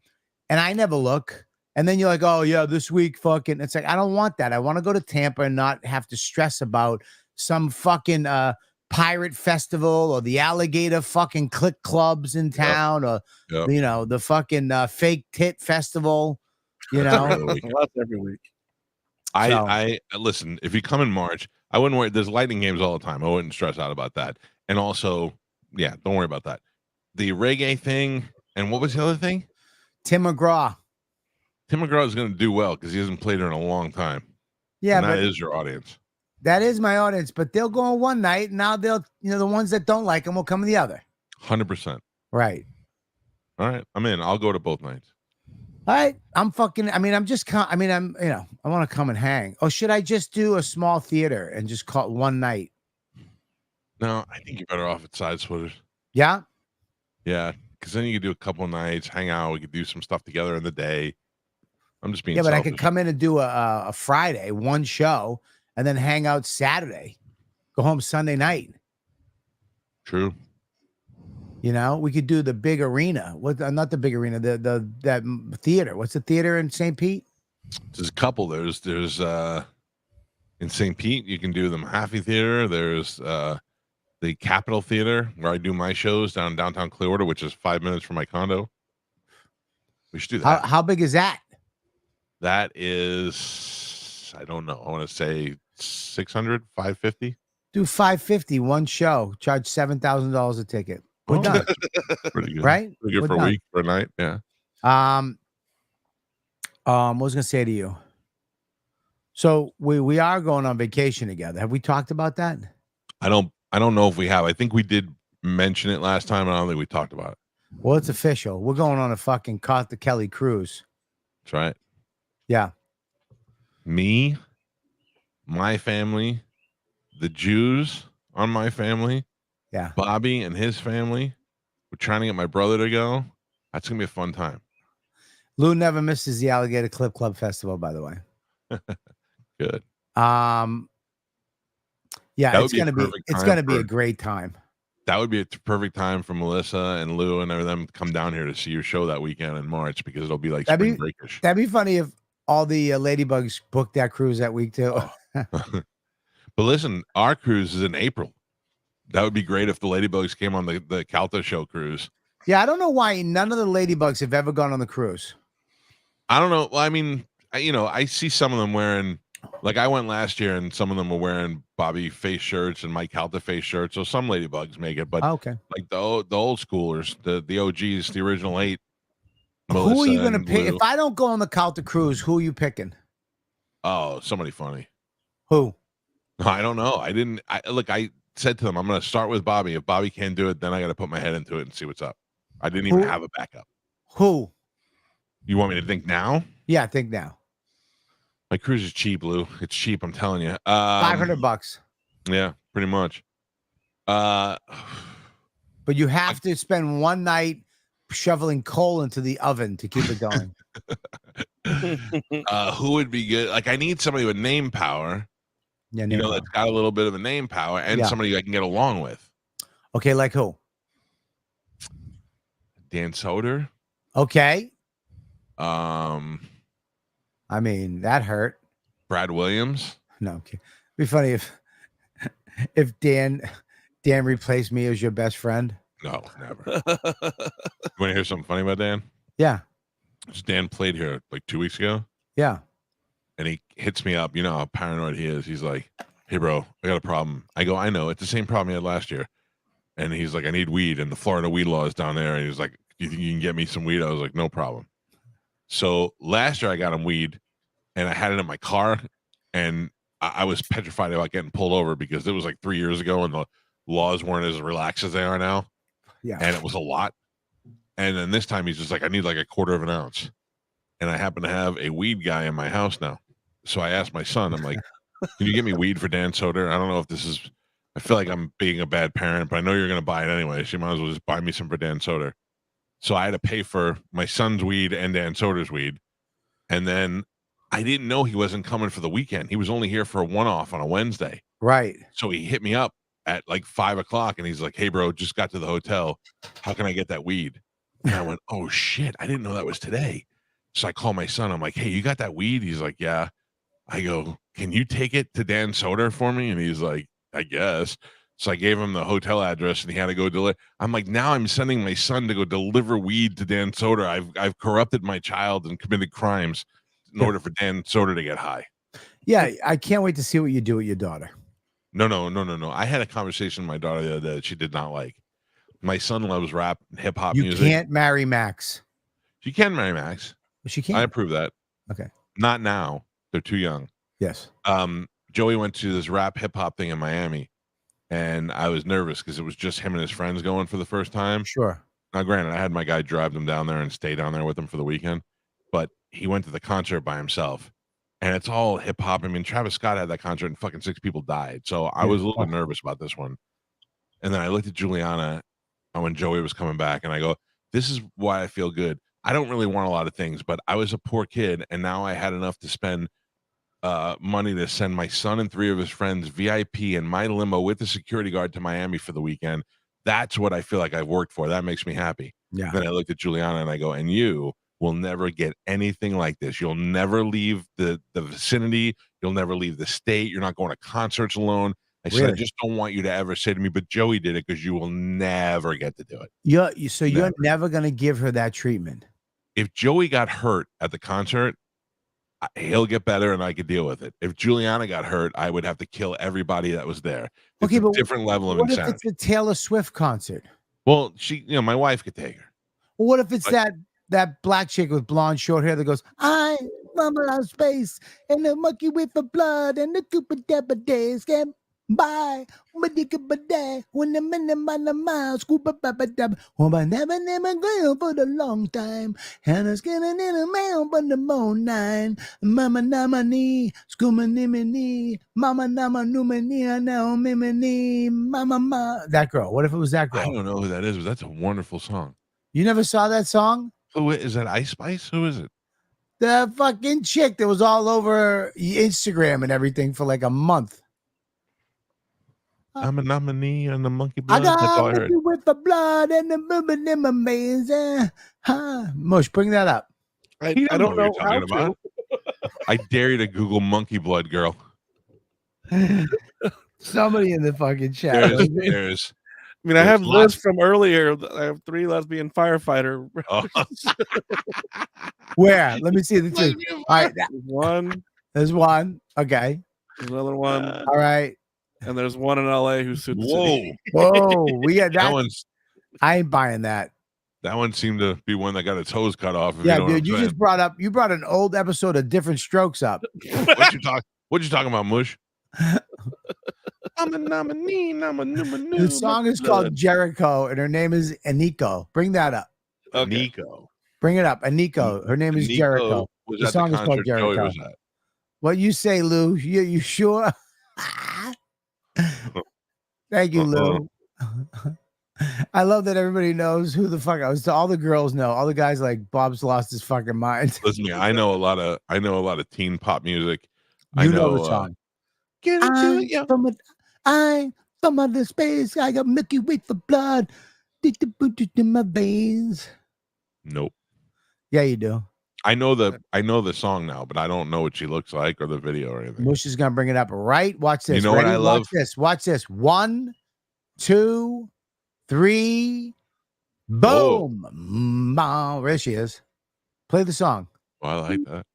and I never look. And then you're like, oh yeah, this week fucking. It's like, I don't want that. I want to go to Tampa and not have to stress about some fucking pirate festival or the alligator fucking click clubs in town or Yep. you know, the fucking fake tit festival, you know. Well, that's every week. I listen, if you come in March, I wouldn't worry. There's lightning games all the time. I wouldn't stress out about that. And also, yeah, don't worry about that. The reggae thing, and what was the other thing? Tim McGraw. Tim McGraw is going to do well because he hasn't played her in a long time. Yeah, and that but is your audience. that is my audience. But they'll go on one night, and now they'll, you know, the ones that don't like him will come to the other. 100%. Right. All right, I'm in. I'll go to both nights. All right. I'm fucking, I mean, I'm just, I'm, you know, I want to come and hang. Oh, should I just do a small theater and just call it one night? No, I think you're better off at Side Splitters. Yeah. Yeah, because then you could do a couple of nights, hang out. We could do some stuff together in the day. I'm just being Yeah, but selfish. I could come in and do a Friday, one show, and then hang out Saturday, go home Sunday night. True. You know, we could do the big arena. What? Not the big arena. That theater. What's the theater in St. Pete? There's a couple. There's in St. Pete, you can do the Mahaffey Theater. There's the Capitol Theater where I do my shows down in downtown Clearwater, which is 5 minutes from my condo. We should do that. How big is that? That is, I don't know. I want to say 600, 550. Do 550 one show. Charge $7,000 a ticket. We're done. Pretty good. Right? Pretty good We're for a done. week, for a night. Yeah. What was I gonna say to you? So we are going on vacation together. Have we talked about that? I don't know if we have. I think we did mention it last time, and I don't think we talked about it. Well, it's official. We're going on a fucking Calta and Kelly cruise. That's right. Yeah. Me, my family, the Jews on my family, Yeah. Bobby and his family. We're trying to get my brother to go. That's gonna be a fun time. Lou never misses the Alligator Clip Club Festival, by the way. Good. Yeah, That would it's be a gonna be perfect it's time gonna be for- a great time. That would be a perfect time for Melissa and Lou and them to come down here to see your show that weekend in March because it'll be like That'd spring be- breakish. That'd be funny if all the ladybugs booked that cruise that week too. But listen, our cruise is in April. That would be great if the ladybugs came on the Calta show cruise. Yeah, I don't know why none of the ladybugs have ever gone on the cruise. I don't know. Well, I mean, I see some of them wearing, like I went last year and some of them were wearing Bobby face shirts and Mike Calta face shirts. So some ladybugs make it, but Okay. like the old schoolers, the OGs, the original 8. Who are Melissa you gonna and pick? Lou. If I don't go on the Calta cruise, who are you picking? Oh, somebody funny. Who? I don't know. I said to them, I'm going to start with Bobby. If Bobby can't do it, then I got to put my head into it and see what's up. I didn't even Who? have a backup. Who? You want me to think now? Yeah, I think now. My cruise is cheap, Lou. It's cheap. I'm telling you. $500. Yeah, pretty much. But you have to spend one night shoveling coal into the oven to keep it going. Who would be good? Like, I need somebody with name power. Yeah, You know, that's got a little bit of a name power and Yeah. somebody I can get along with. Okay, like who? Dan Soder. Okay. Um, I mean, that hurt. Brad Williams. No, okay. It'd be funny if Dan replaced me as your best friend. No, never. You want to hear something funny about Dan? Yeah. So Dan played here like 2 weeks ago. Yeah. And he hits me up. You know how paranoid he is. He's like, hey, bro, I got a problem. I go, I know. It's the same problem he had last year. And he's like, I need weed. And the Florida weed law is down there. And he's like, do you think you can get me some weed? I was like, no problem. So last year I got him weed and I had it in my car. And I was petrified about getting pulled over because it was like 3 years ago and the laws weren't as relaxed as they are now. Yeah. And it was a lot. And then this time he's just like, I need like a quarter of an ounce. And I happen to have a weed guy in my house now. So I asked my son, I'm like, can you get me weed for Dan Soder? I don't know if this is, I feel like I'm being a bad parent, but I know you're going to buy it anyway. So you might as well just buy me some for Dan Soder. So I had to pay for my son's weed and Dan Soder's weed. And then I didn't know he wasn't coming for the weekend. He was only here for a one-off on a Wednesday. Right. So he hit me up at like 5 o'clock and he's like, hey, bro, just got to the hotel. How can I get that weed? And I went, oh shit, I didn't know that was today. So I call my son. I'm like, hey, you got that weed? He's like, yeah. I go, can you take it to Dan Soder for me? And he's like, I guess. So I gave him the hotel address and he had to go deliver. I'm like, now I'm sending my son to go deliver weed to Dan Soder. I've corrupted my child and committed crimes in order for Dan Soder to get high. Yeah, I can't wait to see what you do with your daughter. No. I had a conversation with my daughter the other day that she did not like. My son loves rap and hip hop You music. can't marry Max. She can marry Max. She I can't. approve that. Okay. Not now. They're too young. Yes. Joey went to this rap hip hop thing in Miami, and I was nervous because it was just him and his friends going for the first time. Sure. Now, granted, I had my guy drive them down there and stay down there with them for the weekend, but he went to the concert by himself, and it's all hip hop. I mean, Travis Scott had that concert, and fucking 6 people died. So I was a little bit nervous about this one. And then I looked at Juliana when Joey was coming back, and I go, "This is why I feel good. I don't really want a lot of things, but I was a poor kid, and now I had enough to spend money to send my son and 3 of his friends VIP in my limo with the security guard to Miami for the weekend. That's what I feel like I've worked for. That makes me happy." Yeah. Then I looked at Juliana and I go, and you will never get anything like this. You'll never leave the vicinity. You'll never leave the state. You're not going to concerts alone. I said, I just don't want you to ever say to me, but Joey did it, because you will never get to do it. You're never going to give her that treatment. If Joey got hurt at the concert, he'll get better and I could deal with it. If Juliana got hurt, I would have to kill everybody that was there. It's Okay, but a different level of what insanity. if it's a Taylor Swift concert? Well, my wife could take her. Well, what if it's that black chick with blonde short hair that goes, "I from outer space and the monkey with the blood and the Cooper Dapper days can buy when the minute on the mile scuba papa dab I never ground for the long time and it's getting in a mail for the moon 9 mama nama ni skuma nimini mama nama numini now mimini mama that girl. What if it was that girl? I don't know who that is, but that's a wonderful song. You never saw that song? Who is that? Ice Spice? Who is it? The fucking chick that was all over Instagram and everything for like a month. I'm a nominee on the Monkey I Blood. That's all I got heard. you with the blood and the movement in my veins. Mush, bring that up. I don't know what you're talking about. I dare you to Google Monkey Blood girl. Somebody in the fucking chat. There's I mean, I have lots- lists from earlier. I have 3 lesbian firefighter. oh, Where? Let me see the two. All right, One, there's one. Okay. there's another one, All right. and there's one in LA who sued the whoa. city. Whoa, we got That that. one's I ain't buying that. that one seemed to be one that got its hose cut off. If Yeah, you know what dude, you I'm just brought an old episode of Different Strokes up. saying. What you talking about, Mush? I'm a nominee. The song is called Jericho, and her name is Aniko. Bring that up. Nico. Bring it up. Aniko. Her name is Nico Jericho. was The at song the is called concert Joey Jericho. was at. What you say, Lou? You sure? Thank you, Lou. I love that everybody knows who the fuck I was. All the girls know. All the guys like Bob's lost his fucking mind. Listen to me. I know a lot of teen pop music. You know the song. Get into it, yeah. I'm from outer space. I got Milky Way for blood. In my veins. Nope. Yeah, you do. I know the song now, but I don't know what she looks like or the video or anything. Mush is gonna bring it up right. Watch this. You know what I love? Watch this. Watch this. 1, 2, 3. Boom. There she is. Play the song. Oh, I like that.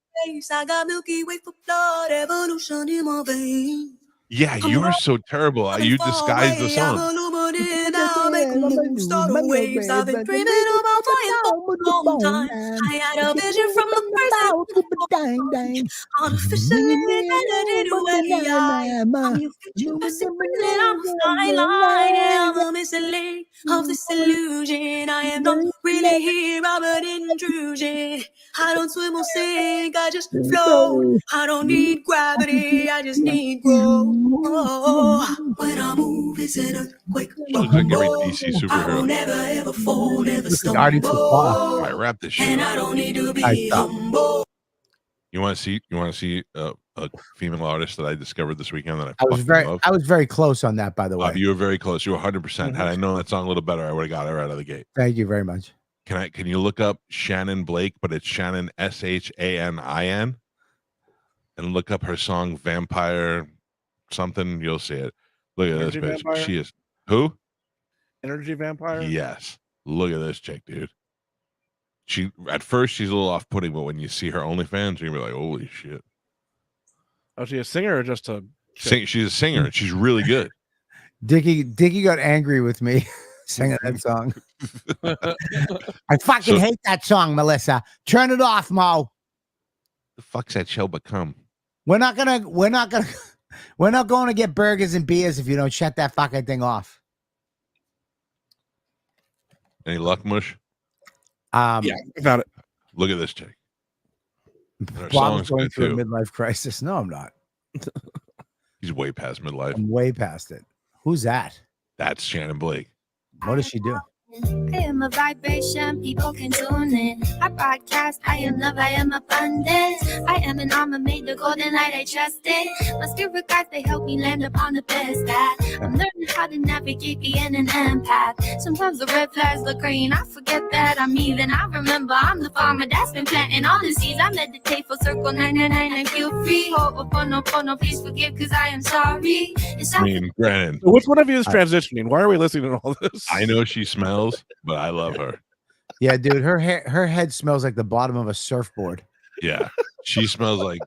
I got Milky Way for blood, evolution in my veins. Yeah, you are so terrible. You disguised the song. I'm illuminated, I'll make a move, start a waves. I've been dreaming about flying for a long time. I had a vision from the first artificially related to any eye. I'm your future Pacific, and I'm a skyline. Yeah, I'm a missing link of this illusion. I am not really here, I'm an intrusion. I don't swim or sink, I just float. I don't need gravity, I just need growth. When I move, it's an earthquake. She looks like every DC I will superhero. never ever fall, never Artie Fuffa. All stumble. right, wrap this shit And up. I don't need to I be stop. humble. You want to see a female artist that I discovered this weekend that I was fucking love? I was very close on that, by the way. Bob, you were very close. You were 100%. Had I known that song a little better, I would have got it right out of the gate. Thank you very much. Can you look up Shannon Blake, but it's Shannon Shanin, and look up her song Vampire something, you'll see it. Look at Energy this bitch. Vampire? She is who? Energy Vampire? Yes. Look at this chick, dude. She at first she's a little off-putting, but when you see her OnlyFans, you're gonna be like, holy shit. Oh, is she a singer or just a She's a singer and she's really good. Dickie got angry with me singing that song. I fucking hate that song, Melissa. Turn it off, Mo. The fuck's that show become? We're not going to get burgers and beers if you don't shut that fucking thing off. Any luck, Mush? yeah, I found it. Look at this chick. And her Bob's song's going good through a too. midlife crisis. No, I'm not. He's way past midlife. I'm way past it. Who's that? That's Shannon Blake. What does she do? I am a vibration, people can tune in. I broadcast, I am love, I am abundance. I am an armor made the golden light, I trust it. My spirit guides, they help me land upon the best path. I'm learning how to navigate being an empath. Sometimes the red flags look green, I forget that I'm even. I remember I'm the farmer that's been planting all the seeds. I meditate for circle 999 and feel free. Ho'oponopono, please forgive, cause I am sorry. It's I mean, Brennan, So which one of you is transitioning? Why are we listening to all this? I know she smells, but I love her. Yeah, dude, her head smells like the bottom of a surfboard. Yeah. She smells like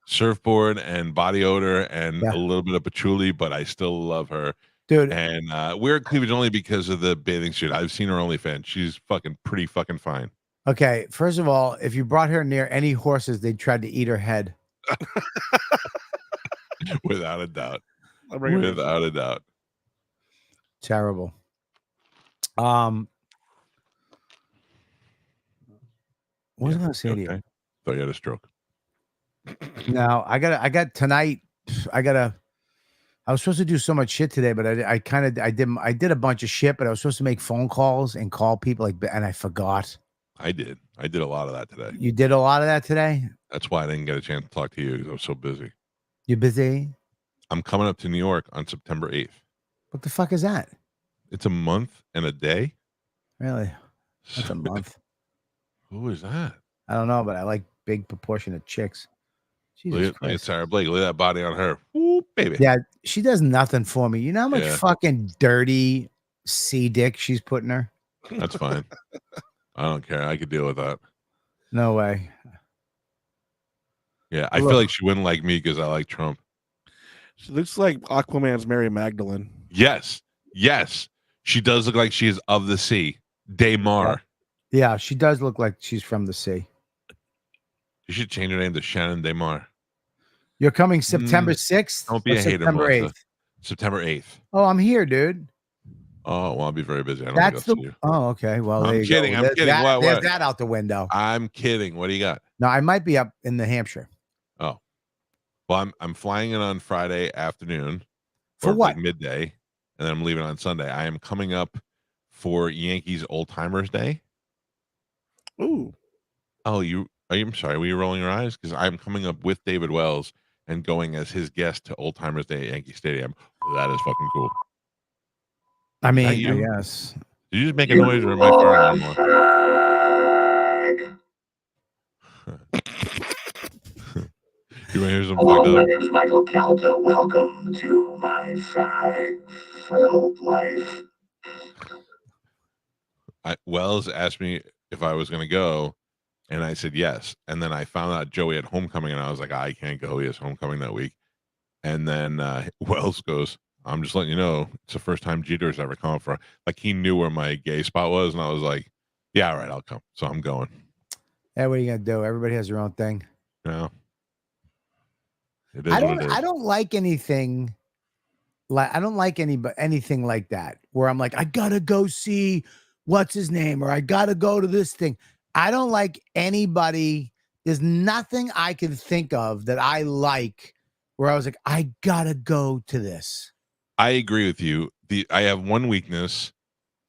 surfboard and body odor and Yeah. a little bit of patchouli, but I still love her. Dude, And we're at cleavage only because of the bathing suit. I've seen her OnlyFans. She's pretty fucking fine. okay, first of all, if you brought her near any horses, they'd try to eat her head. Without a doubt. I'll bring it in. Without a doubt. Terrible. What was I Yeah, gonna say to you? okay. Thought you had a stroke. No, I got tonight. I was supposed to do so much shit today, but I did a bunch of shit, but I was supposed to make phone calls and call people and I forgot. I did a lot of that today. You did a lot of that today? That's why I didn't get a chance to talk to you because I was so busy. You busy? I'm coming up to New York on September 8th. What the fuck is that? It's a month and a day. Really? That's a month. Who is that? I don't know, but I like big proportionate chicks. Jesus Look at Christ. Sarah Blake. Look at that body on her. Woo, baby. Yeah, she does nothing for me. You know how much Yeah. fucking dirty C dick she's putting her? That's fine. I don't care. I could deal with that. No way. Yeah, I Look. feel like she wouldn't like me because I like Trump. She looks like Aquaman's Mary Magdalene. Yes. She does look like she is of the sea. Daymar. Yeah, she does look like she's from the sea. You should change her name to Shannon Daymar. You're coming September 6th? Don't be or a hater, September Melissa. 8th. September 8th. Oh, I'm here, dude. Oh, well, I'll be very busy. I don't That's think I'll the. see you. Oh, okay. Well, I'm there you kidding, go. I'm There's kidding. That, What? there's that out the window. I'm kidding. What do you got? No, I might be up in New Hampshire. Oh. Well, I'm flying in on Friday afternoon. For or what? like midday, and then I'm leaving on Sunday. I am coming up for Yankees Old Timers Day. Ooh. Oh, I'm sorry. Were you rolling your eyes? Because I'm coming up with David Wells and going as his guest to Old Timers Day at Yankee Stadium. That is fucking cool. I mean, I you? guess. Did you just make a noise or am I farting anymore? You want to hear some Hello, fucked my up? name is Michael Calta. Welcome to my side filled life. Wells asked me if I was going to go, and I said yes. And then I found out Joey had homecoming, and I was like, I can't go. He has homecoming that week. And then Wells goes, I'm just letting you know, it's the first time Jeter's ever come for. Like, he knew where my gay spot was, and I was like, yeah, all right, I'll come. So I'm going. Yeah, what are you gonna do? Everybody has their own thing. You know? It is I what it is. don't like anything. I don't like anything like that where I'm like, I gotta go see what's his name, or I gotta go to this thing. I don't like anybody. There's nothing I can think of that I like where I was like, I gotta go to this. I agree with you. I have one weakness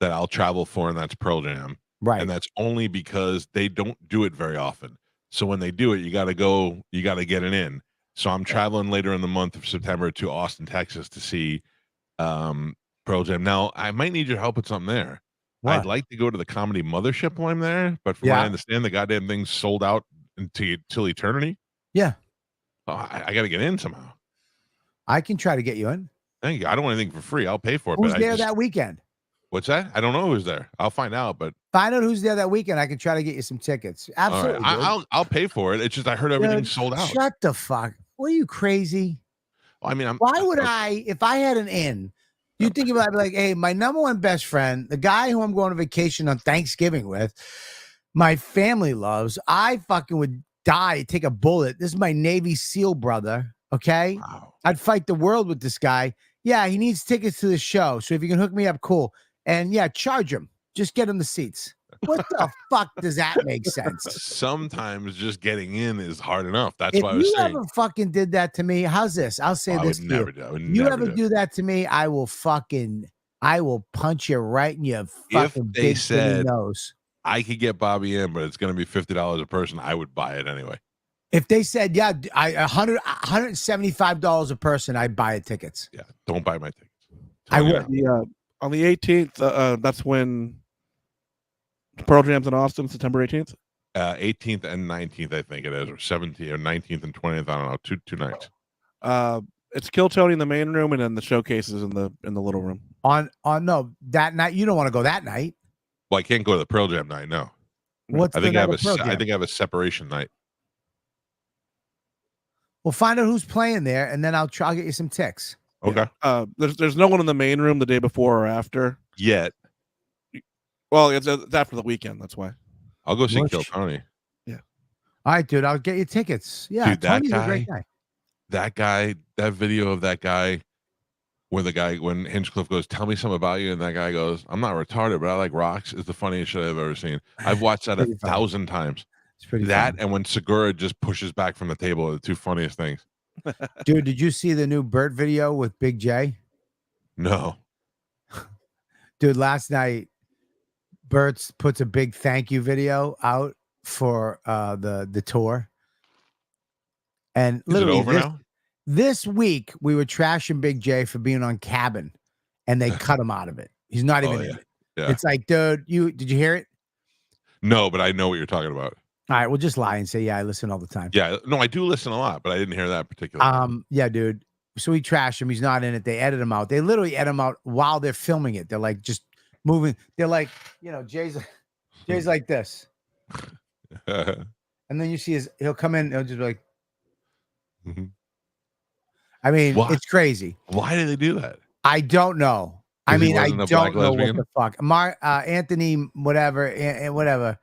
that I'll travel for, and that's Pearl Jam. Right. And that's only because they don't do it very often. So when they do it, you got to go, you got to get it in. So I'm traveling later in the month of September to Austin, Texas to see Pearl Jam. Now, I might need your help with something there. I'd like to go to the Comedy Mothership while I'm there, but from what I understand, the goddamn thing's sold out till eternity. Yeah. Oh, I got to get in somehow. I can try to get you in. Thank you. I don't want anything for free. I'll pay for it. Who's but there that weekend? What's that? I don't know who's there. I'll find out. But find out who's there that weekend. I can try to get you some tickets. Absolutely. Right. I'll pay for it. It's just I heard everything's sold out. Shut the fuck. What are you crazy? Well, I mean, why would I, if I had an in, you think about it like, hey, my number one best friend, the guy who I'm going on vacation on Thanksgiving with, my family loves, I fucking would die, take a bullet. This is my Navy SEAL brother. Okay. Wow. I'd fight the world with this guy. Yeah, he needs tickets to the show. So if you can hook me up, cool. And yeah, charge him. Just get him the seats. What the fuck does that make sense? Sometimes just getting in is hard enough. That's if why I was saying. If you ever fucking did that to me, how's this? I'll say this to you. You ever do that to me, I will punch you right in your fucking big nose. I could get Bobby in, but it's going to be $50 a person, I would buy it anyway. If they said, yeah, $175 a person, I'd buy it tickets. Yeah, don't buy my tickets. I would. On the 18th, that's when Pearl Jam's in Austin, September 18th. 18th and 19th, I think it is, or 17th or 19th and 20th. I don't know. Two nights. It's Kill Tony in the main room, and then the showcases in the little room. No, that night you don't want to go that night. Well, I can't go to the Pearl Jam night. No. I think I have a separation night. Well, find out who's playing there, and then I'll get you some ticks. Okay. There's no one in the main room the day before or after yet. Well, it's after the weekend. That's why. I'll go see Kill Tony. Yeah. All right, dude. I'll get you tickets. Yeah, dude, Tony's a great guy. That video of that guy, when Hinchcliffe goes, "Tell me something about you," and that guy goes, "I'm not retarded, but I like rocks," is the funniest shit I've ever seen. I've watched that 1,000 times. It's pretty. That funny. And when Segura just pushes back from the table are the two funniest things. Dude, did you see the new Burt video with Big J? No. Dude, last night, Burt puts a big thank you video out for the tour. And literally this week, we were trashing Big J for being on Cabin, and they cut him out of it. He's not even in it. Yeah. It's like, dude, did you hear it? No, but I know what you're talking about. All right, we'll just lie and say, yeah, I listen all the time. Yeah, no, I do listen a lot, but I didn't hear that particular. Yeah, dude. So we trash him. He's not in it. They edit him out. They literally edit him out while they're filming it. They're like just moving. They're like, Jay's like this, and then you see he'll come in. He'll just be like, I mean, it's crazy. Why do they do that? I don't know. I mean, I don't know what the fuck. Anthony, whatever.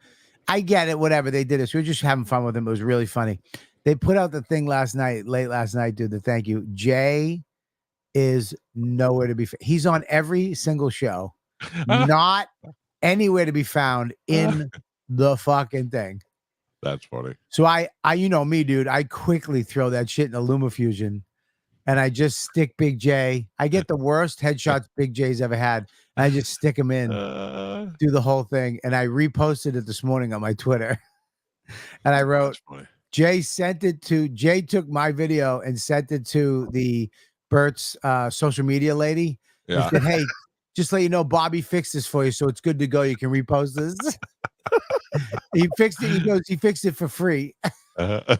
I get it, whatever they did. We were just having fun with him. It was really funny. They put out the thing late last night, dude. The thank you. Jay is nowhere to be. He's on every single show, not anywhere to be found in the fucking thing. That's funny. So I, you know me, dude. I quickly throw that shit in a LumaFusion, and I just stick Big J. I get the worst headshots Big J's ever had. And I just stick them in, do the whole thing, and I reposted it this morning on my Twitter. And I wrote, Jay took my video and sent it to the Burt's social media lady. Yeah. He said, hey, just let you know, Bobby fixed this for you, so it's good to go. You can repost this. He fixed it. He goes, he fixed it for free. I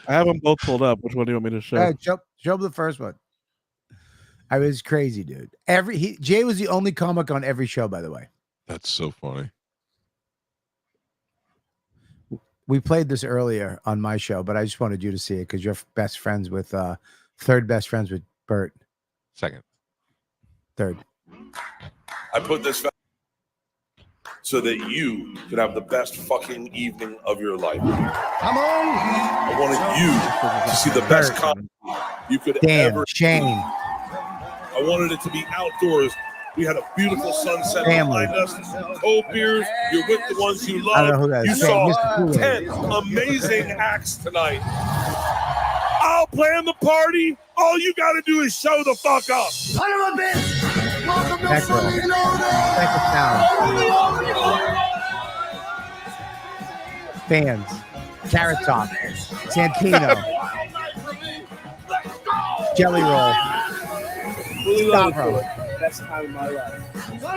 have them both pulled up. Which one do you want me to show? Show the first one. I was crazy, dude. Jay was the only comic on every show, by the way. That's so funny. We played this earlier on my show, but I just wanted you to see it because you're third best friends with Burt. Second. Third. I put this so that you could have the best fucking evening of your life. Come on. I wanted you to see the best comedy you could ever Shane. I wanted it to be outdoors. We had a beautiful sunset behind us. Cold beers. You're with the ones you love. You saw 10 amazing acts tonight. I'll plan the party. All you got to do is show the fuck up. Son of a bitch. Welcome to Sunday Fans. Carrot Top. Santino. Jelly Roll. Really love it. Best time of my life. This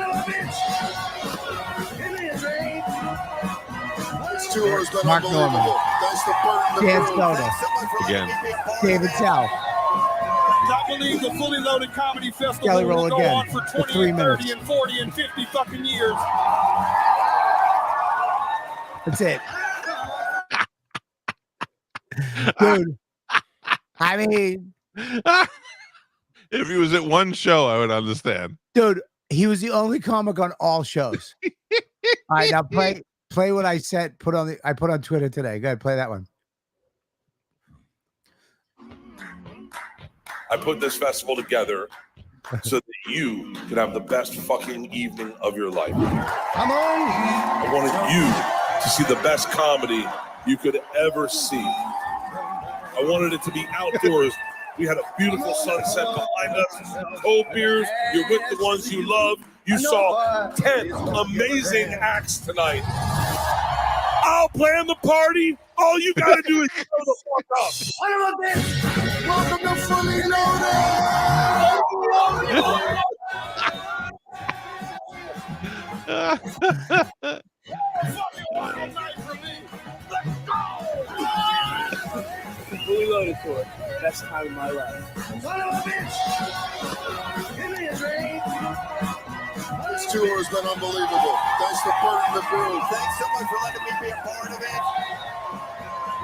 tour has been Mark Norman. unbelievable. Thanks to Bert and the Dan crew. Soda. Again. David Tell. I believe the Fully Loaded Comedy Festival Kelly roll will go again on for for 20 3 and 30 minutes. and 40 and 50 fucking years. That's it. Dude. I mean, If he was at one show, I would understand. dude, he was the only comic on all shows. All right, now play what I said. I put on Twitter today. Go ahead, play that one. I put this festival together so that you could have the best fucking evening of your life. Come on. I wanted you to see the best comedy you could ever see. I wanted it to be outdoors. We had a beautiful sunset behind us. Cold beers. You're with the ones you love. You saw 10 amazing acts tonight. I'll plan the party. All you gotta do is show the fuck up. What about this? Welcome to Fully Loaded. Fully Loaded tour. Best time of my life. This tour has been unbelievable. Thanks to Bert and the crew. Thanks so much for letting me be a part of it.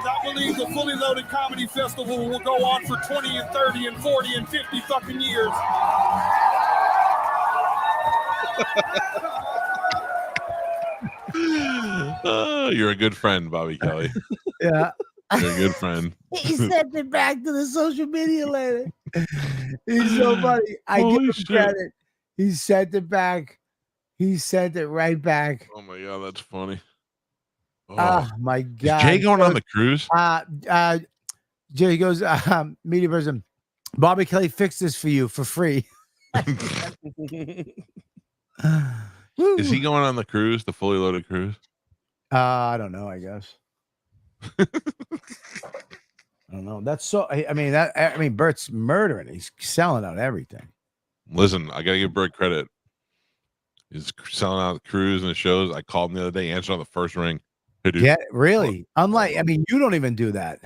I believe the Fully Loaded Comedy Festival will go on for 20 and 30 and 40 and 50 fucking years. You're a good friend, Bobby Kelly. Yeah. You're a good friend. He sent it back to the social media later. He's so funny. I Holy give him shit. credit. He sent it back. He sent it right back. Oh my god, that's funny. Oh my Is god. Jay going on the cruise? Jay goes, media person, Bobby Kelly fixed this for you for free. Is he going on the cruise, the Fully Loaded cruise? I don't know, I guess. I don't know. That's so I mean Bert's murdering. He's selling out everything. Listen, I gotta give Bert credit. He's selling out the cruise and the shows. I called him the other day, answered on the first ring. Hey, dude. Yeah, really. Unlike, I mean, you don't even do that.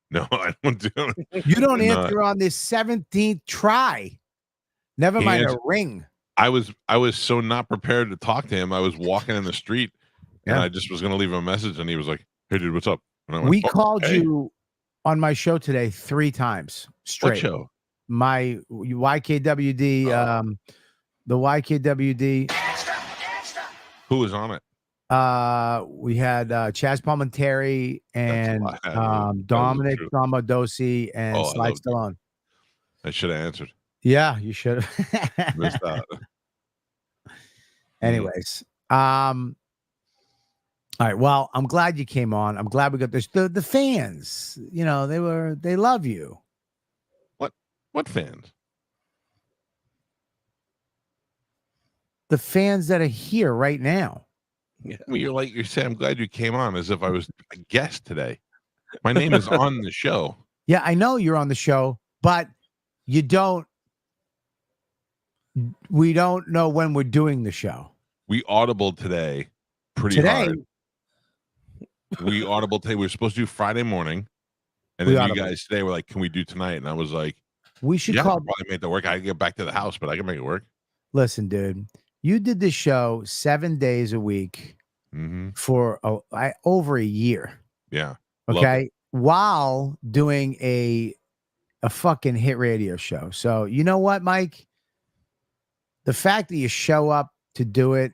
No, I don't do it. You don't No. answer on the 17th try. Never He mind answered- a ring. I was so not prepared to talk to him. I was walking in the street and Yeah. I just was gonna leave him a message, and he was like, "Hey, dude, what's up?" And I went, We "Oh, called hey." you on my show today 3 times straight. What show? My YKWD, the YKWD. Who was on it? We had Chaz Palminteri and That's a lie. Dominic true. Domodosi and Oh, I Sly love Stallone. I should have answered. Yeah, you should have. Missed out. Anyways, all right. Well, I'm glad you came on. I'm glad we got this. The fans, you know, they love you. What fans? The fans that are here right now. Yeah. I mean, you're saying, I'm glad you came on, as if I was a guest today. My name is on the show. Yeah, I know you're on the show, but we don't know when we're doing the show. We audible today pretty Today, hard. We audible today. We were supposed to do Friday morning. And We then you audible. guys today were like, can we do tonight? And I was like, we should yeah, call. I'll probably make that work. I can get back to the house, but I can make it work. Listen, dude, you did this show 7 days a week Mm-hmm. for over a year. Yeah. Love Okay. While doing a fucking hit radio show. So you know what, Mike? The fact that you show up to do it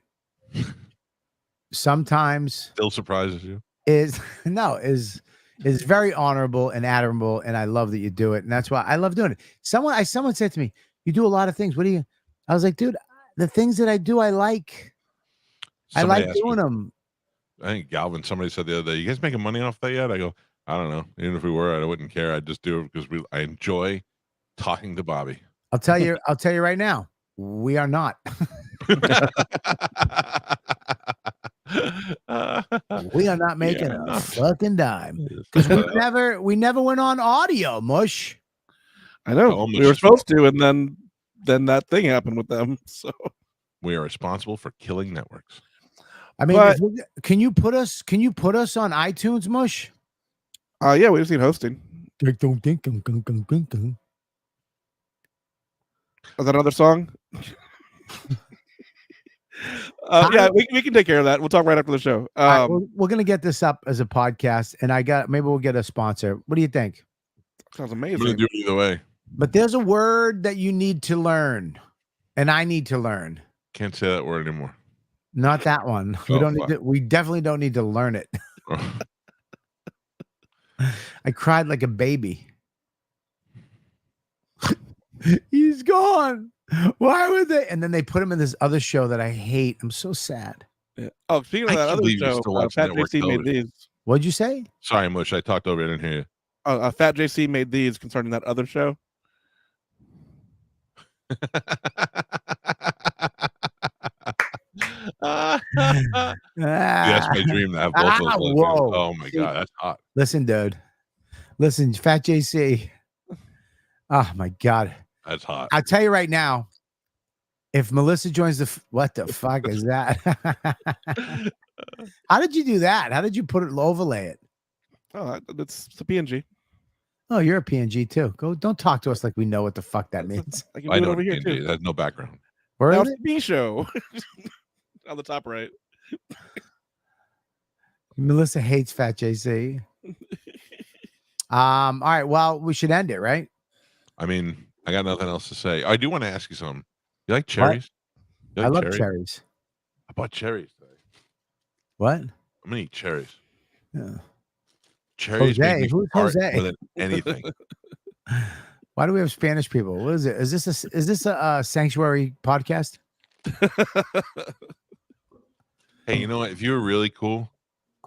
sometimes Still surprises you. is very honorable and admirable, and I love that you do it. And that's why I love doing it. Someone said to me, "You do a lot of things. What do you?" I was like, "Dude, the things that I do, I like. Somebody I like asked doing me- them." I think Galvin, somebody said the other day, you guys making money off that yet? I go, I don't know. Even if we were, I wouldn't care. I'd just do it because I enjoy talking to Bobby. I'll tell you right now, we are not. We are not making Yeah, a no. fucking dime because we never went on audio, Mush. I know Almost we were just- supposed to, and then that thing happened with them. So We are responsible for killing networks. I mean, But- can you put us on iTunes, Mush? Yeah, we just need hosting. Is Is that another song? Yeah, we can take care of that. We'll talk right after the show. All right, we're gonna get this up as a podcast, and maybe we'll get a sponsor. What do you think? Sounds I'm gonna amazing. do it either way. But there's a word that you need to learn, and I need to learn. Can't say that word anymore. Not that one. We Oh, don't fuck. need to, we definitely don't need to learn it. I cried like a baby. He's gone. Why would they? And then they put him in this other show that I hate. I'm so sad. Yeah. Oh, speaking of I that can't other believe you're show, still watching Fat network JC made television. these. What'd you say? Sorry, Mush. I talked over. I didn't hear you. Fat JC made these concerning that other show. That's my dream to have both those lesbians. whoa. Oh my god, that's hot. Listen, dude. Listen, Fat JC. Oh my God. That's hot. I'll tell you right now. If Melissa joins what the fuck is that? How did you do that? How did you overlay it? Oh, it's a PNG. Oh, you're a PNG too. Don't talk to us like we know what the fuck that means. I can I do it know over here PNG. too. That's no background. Where Now is it's it? the B show on the top right. Melissa hates Fat JC. All right. Well, we should end it, right? I mean, I got nothing else to say. I do want to ask you something. You like cherries? You I like love cherries. I bought cherries today. What? I'm gonna eat cherries. Yeah. Cherries Jose? make me Who's fart Jose? more than anything. Why do we have Spanish people? What is it? Is this a sanctuary podcast? Hey, you know what? If you were really cool,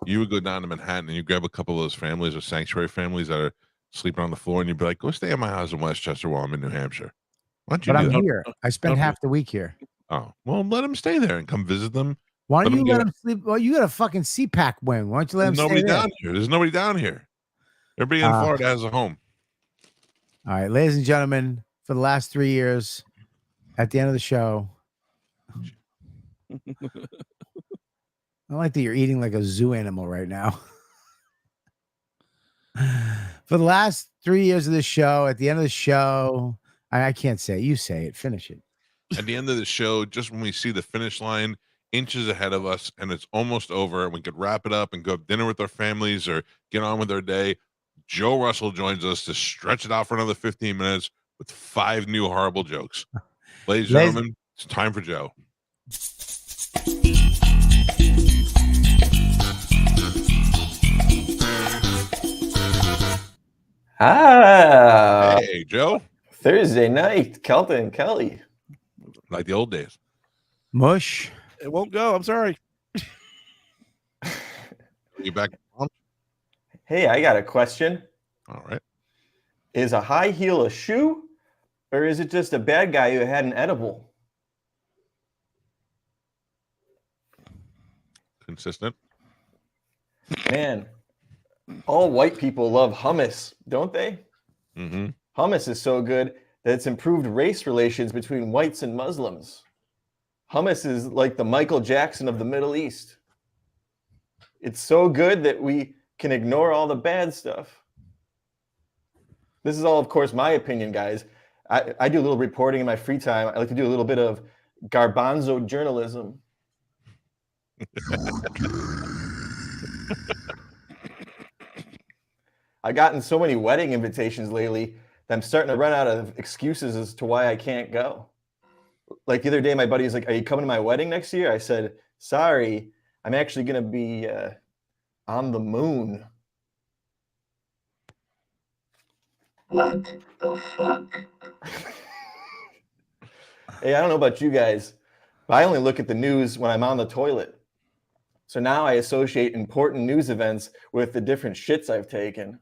you would go down to Manhattan and you grab a couple of those families or sanctuary families that are sleeping on the floor, and you'd be like, "Go stay at my house in Westchester while I'm in New Hampshire." Why don't you But do I'm that? here. I spent Okay. half the week here. Oh, well, let them stay there and come visit them. Why don't Let you 'em let get them sleep? Well, you got a fucking CPAC wing. Why don't you let them There's stay nobody there? down here. There's nobody down here. Everybody in Florida has a home. All right, ladies and gentlemen, for the last 3 years, at the end of the show, I like that you're eating like a zoo animal right now. For the last 3 years of this show, at the end of the show, I can't say it. You say it. Finish it. At the end of the show, just when we see the finish line inches ahead of us and it's almost over, and we could wrap it up and go have dinner with our families or get on with our day, Joe Russell joins us to stretch it out for another 15 minutes with 5 new horrible jokes. Ladies and gentlemen, it's time for Joe. Hey, Joe. Thursday night, Calta and Kelly. Like the old days. Mush. It won't go. I'm sorry. You back? Hey, I got a question. All right. Is a high heel a shoe, or is it just a bad guy who had an edible? Consistent. Man, all white people love hummus, don't they? Mm-hmm. Hummus is so good that it's improved race relations between whites and Muslims. Hummus is like the Michael Jackson of the Middle East. It's so good that we can ignore all the bad stuff. This is all, of course, my opinion, guys. I do a little reporting in my free time. I like to do a little bit of garbanzo journalism. I've gotten so many wedding invitations lately that I'm starting to run out of excuses as to why I can't go. Like the other day, my buddy was like, "Are you coming to my wedding next year?" I said, "Sorry, I'm actually going to be on the moon." What the fuck? Hey, I don't know about you guys, but I only look at the news when I'm on the toilet. So now I associate important news events with the different shits I've taken.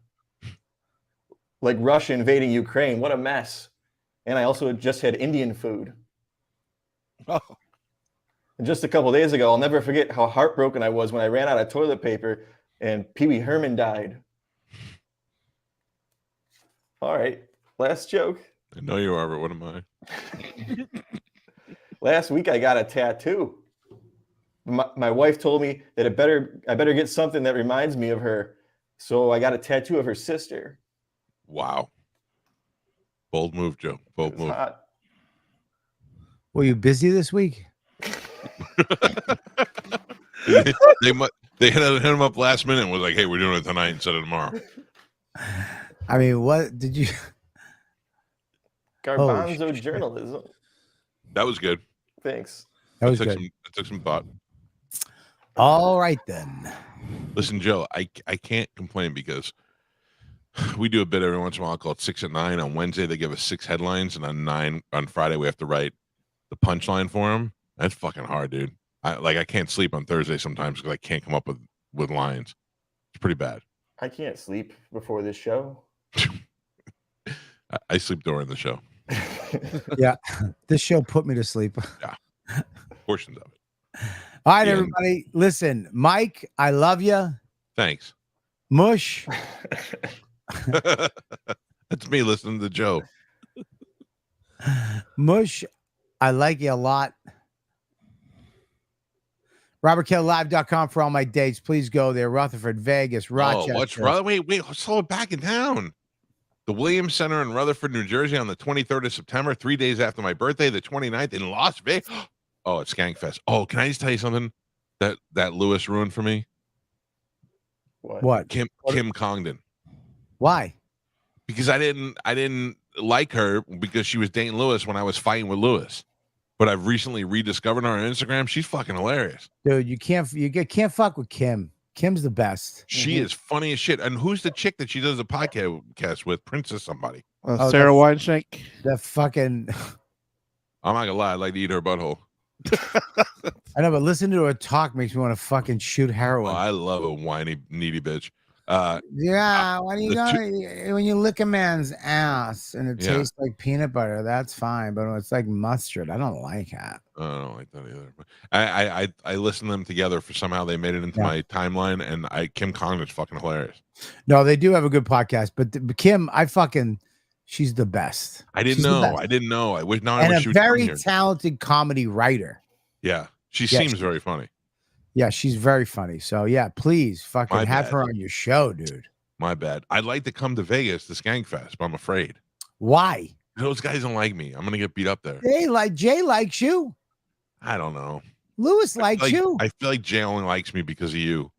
Like Russia invading Ukraine, what a mess. And I also just had Indian food. Oh. And just a couple days ago, I'll never forget how heartbroken I was when I ran out of toilet paper and Pee Wee Herman died. All right, last joke. I know you are, but what am I? Last week I got a tattoo. My wife told me that I better get something that reminds me of her. So I got a tattoo of her sister. Wow. Bold move, Joe. Bold move. Hot. Were you busy this week? They hit him up last minute and was like, hey, we're doing it tonight instead of tomorrow. I mean, what did you? Garbanzo journalism. That was good. Thanks. That was took good. It took some thought. All right then. Listen, Joe, I can't complain because we do a bit every once in a while called 6 at 9. On Wednesday, they give us 6 headlines, and on Friday, we have to write the punchline for them. That's fucking hard, dude. I can't sleep on Thursday sometimes because I can't come up with lines. It's pretty bad. I can't sleep before this show. I sleep during the show. Yeah, this show put me to sleep. Yeah, portions of it. All right, everybody, listen, Mike, I love you. Thanks. Mush. That's me listening to Joe. Mush, I like you a lot. RobertKellyLive.com for all my dates. Please go there. Rutherford, Vegas, Rochester. Oh, what's wait, slow it back and down. The Williams Center in Rutherford, New Jersey on the 23rd of September, 3 days after my birthday, the 29th in Las Vegas. Oh, it's Skankfest. Oh, can I just tell you something that Lewis ruined for me? What? Kim Congdon. Why? Because I didn't like her because she was dating Lewis when I was fighting with Lewis. But I've recently rediscovered her on Instagram. She's fucking hilarious. Dude, you can't fuck with Kim. Kim's the best. She is funny as shit. And who's the chick that she does a podcast with? Princess somebody. Sarah Weinshank. That fucking. I'm not gonna lie. I'd like to eat her butthole. I know, but listening to her talk makes me want to fucking shoot heroin. Oh, I love a whiny, needy bitch. Yeah, what do you got when you lick a man's ass and it tastes like peanut butter? That's fine, but when it's like mustard, I don't like that. I don't like that either. But I listened to them together for somehow they made it into my timeline, and Kim Congdon's fucking hilarious. No, they do have a good podcast, but Kim, she's the best. I didn't know. I wish now. And I wish she a would come very here. talented comedy writer. Yeah, she seems very funny. Yeah, she's very funny. So yeah, please fucking have her on your show, dude. My bad. I'd like to come to Vegas to Skankfest, but I'm afraid. Why? Those guys don't like me. I'm gonna get beat up there. Jay likes you. I don't know. Lewis likes you. I feel like Jay only likes me because of you.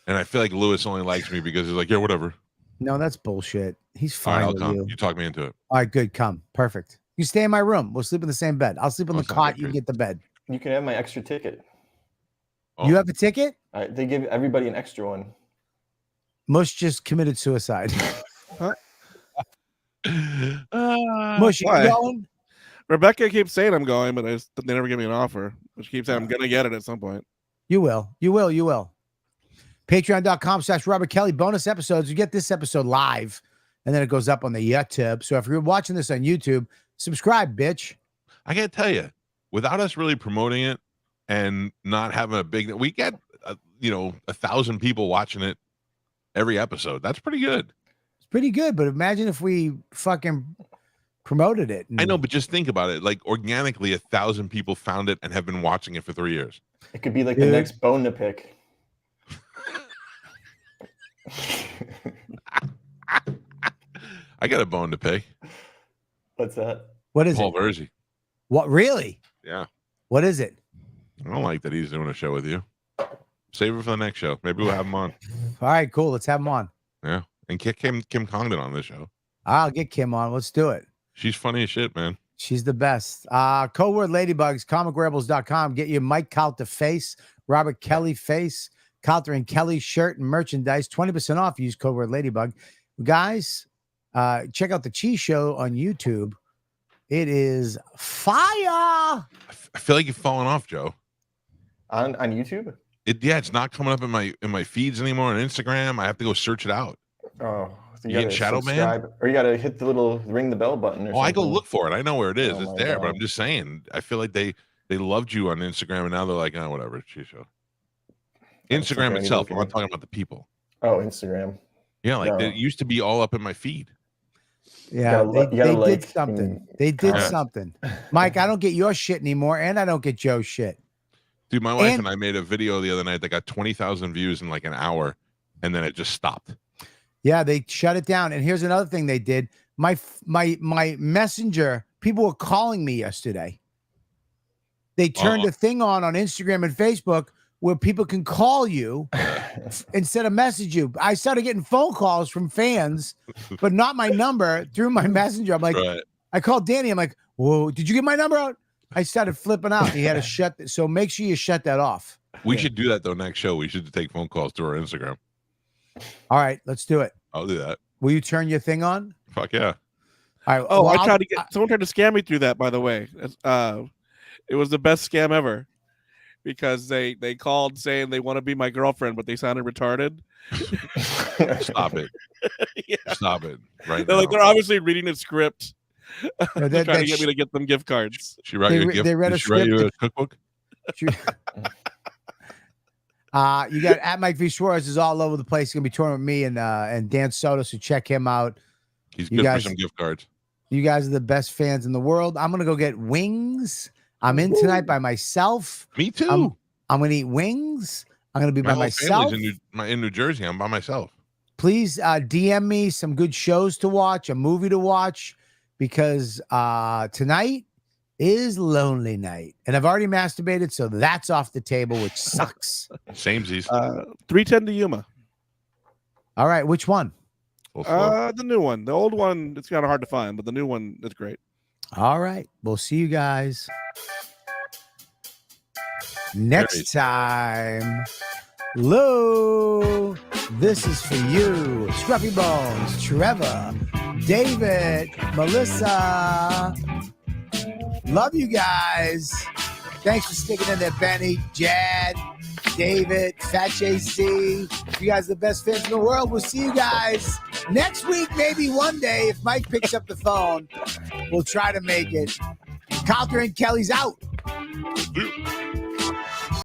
And I feel like Lewis only likes me because he's like, yeah, whatever. No, that's bullshit. He's fine. All right, I'll with come. you. You talk me into it. All right, good. Come. Perfect. You stay in my room. We'll sleep in the same bed. I'll sleep on the cot. You get the bed. You can have my extra ticket. Oh. You have a ticket? They give everybody an extra one. Mush just committed suicide. Mush, you going? Rebecca keeps saying I'm going, but they never give me an offer. She keeps saying I'm going to get it at some point. You will. You will. You will. Patreon.com/Robert Kelly. Bonus episodes. You get this episode live, and then it goes up on the YouTube. So if you're watching this on YouTube, subscribe, bitch. I got to tell you, without us really promoting it and not having a big, we get, 1,000 people watching it every episode. That's pretty good. It's pretty good, but imagine if we fucking promoted it. I know, but just think about it. Like organically, 1,000 people found it and have been watching it for 3 years. It could be like the next bone to pick. I got a bone to pick. What's that? What is Paul it? Verzi. What, really? Yeah. What is it? I don't like that he's doing a show with you. Save it for the next show. Maybe we'll have him on. All right, cool. Let's have him on. Yeah. And get Kim Congdon on this show. I'll get Kim on. Let's do it. She's funny as shit, man. She's the best. Code word Ladybugs, comicrebels.com. Get your Mike Calta face, Robert Kelly face, Calta and Kelly shirt and merchandise. 20% off. Use code word Ladybug. Guys, check out the Cheese Show on YouTube. It is fire. I feel like you've fallen off, Joe. On YouTube? It's not coming up in my feeds anymore on Instagram. I have to go search it out. Oh, so you get Shadow Man, or you got to hit the little ring the bell button. I go look for it. I know where it is. Oh, it's there, but I'm just saying. I feel like they loved you on Instagram, and now they're like, oh, whatever. Cheese Show. Instagram itself. I'm not talking about the people. Oh, Instagram. Yeah, like it used to be all up in my feed. Yeah, You they gotta did like something. and They did comment. something. Mike, I don't get your shit anymore, and I don't get Joe's shit. Dude, my wife and I made a video the other night that got 20,000 views in like an hour, and then it just stopped. Yeah, they shut it down. And here's another thing they did. My messenger, people were calling me yesterday. They turned a thing on Instagram and Facebook where people can call you instead of message you. I started getting phone calls from fans, but not my number through my messenger. I'm like, I called Danny. I'm like, whoa, did you get my number out? I started flipping out. He had to shut. So make sure you shut that off. We should do that though. Next show, we should take phone calls through our Instagram. All right, let's do it. I'll do that. Will you turn your thing on? Fuck yeah. All right. Oh, well, I tried to get someone tried to scam me through that, by the way. It was the best scam ever because they called saying they want to be my girlfriend, but they sounded retarded. Stop it. Yeah. Stop it. Right. They're like they're obviously reading a script. No, They're trying to get me to get them gift cards. She write you a gift. They read a Did she write you a script. cookbook? You got at Mike V. Suarez is all over the place. He's gonna be touring with me and Dan Soto, so check him out. He's You good guys- for some gift cards. You guys are the best fans in the world. I'm gonna go get wings. I'm in tonight by myself. Me too. I'm gonna eat wings. I'm gonna be My by whole myself. family's in New Jersey. I'm by myself. Please DM me some good shows to watch, a movie to watch, because tonight is lonely night, and I've already masturbated, so that's off the table, which sucks. Samesies. 310 to Yuma. All right, which one? The new one. The old one, it's kind of hard to find, but the new one is great. All right, we'll see you guys next time. Lou, this is for you. Scruffy Bones, Trevor, David, Melissa. Love you guys. Thanks for sticking in there, Benny, Jad, David, Fat JC. You guys are the best fans in the world. We'll see you guys next week, maybe one day. If Mike picks up the phone, we'll try to make it. Calta and Kelly's out.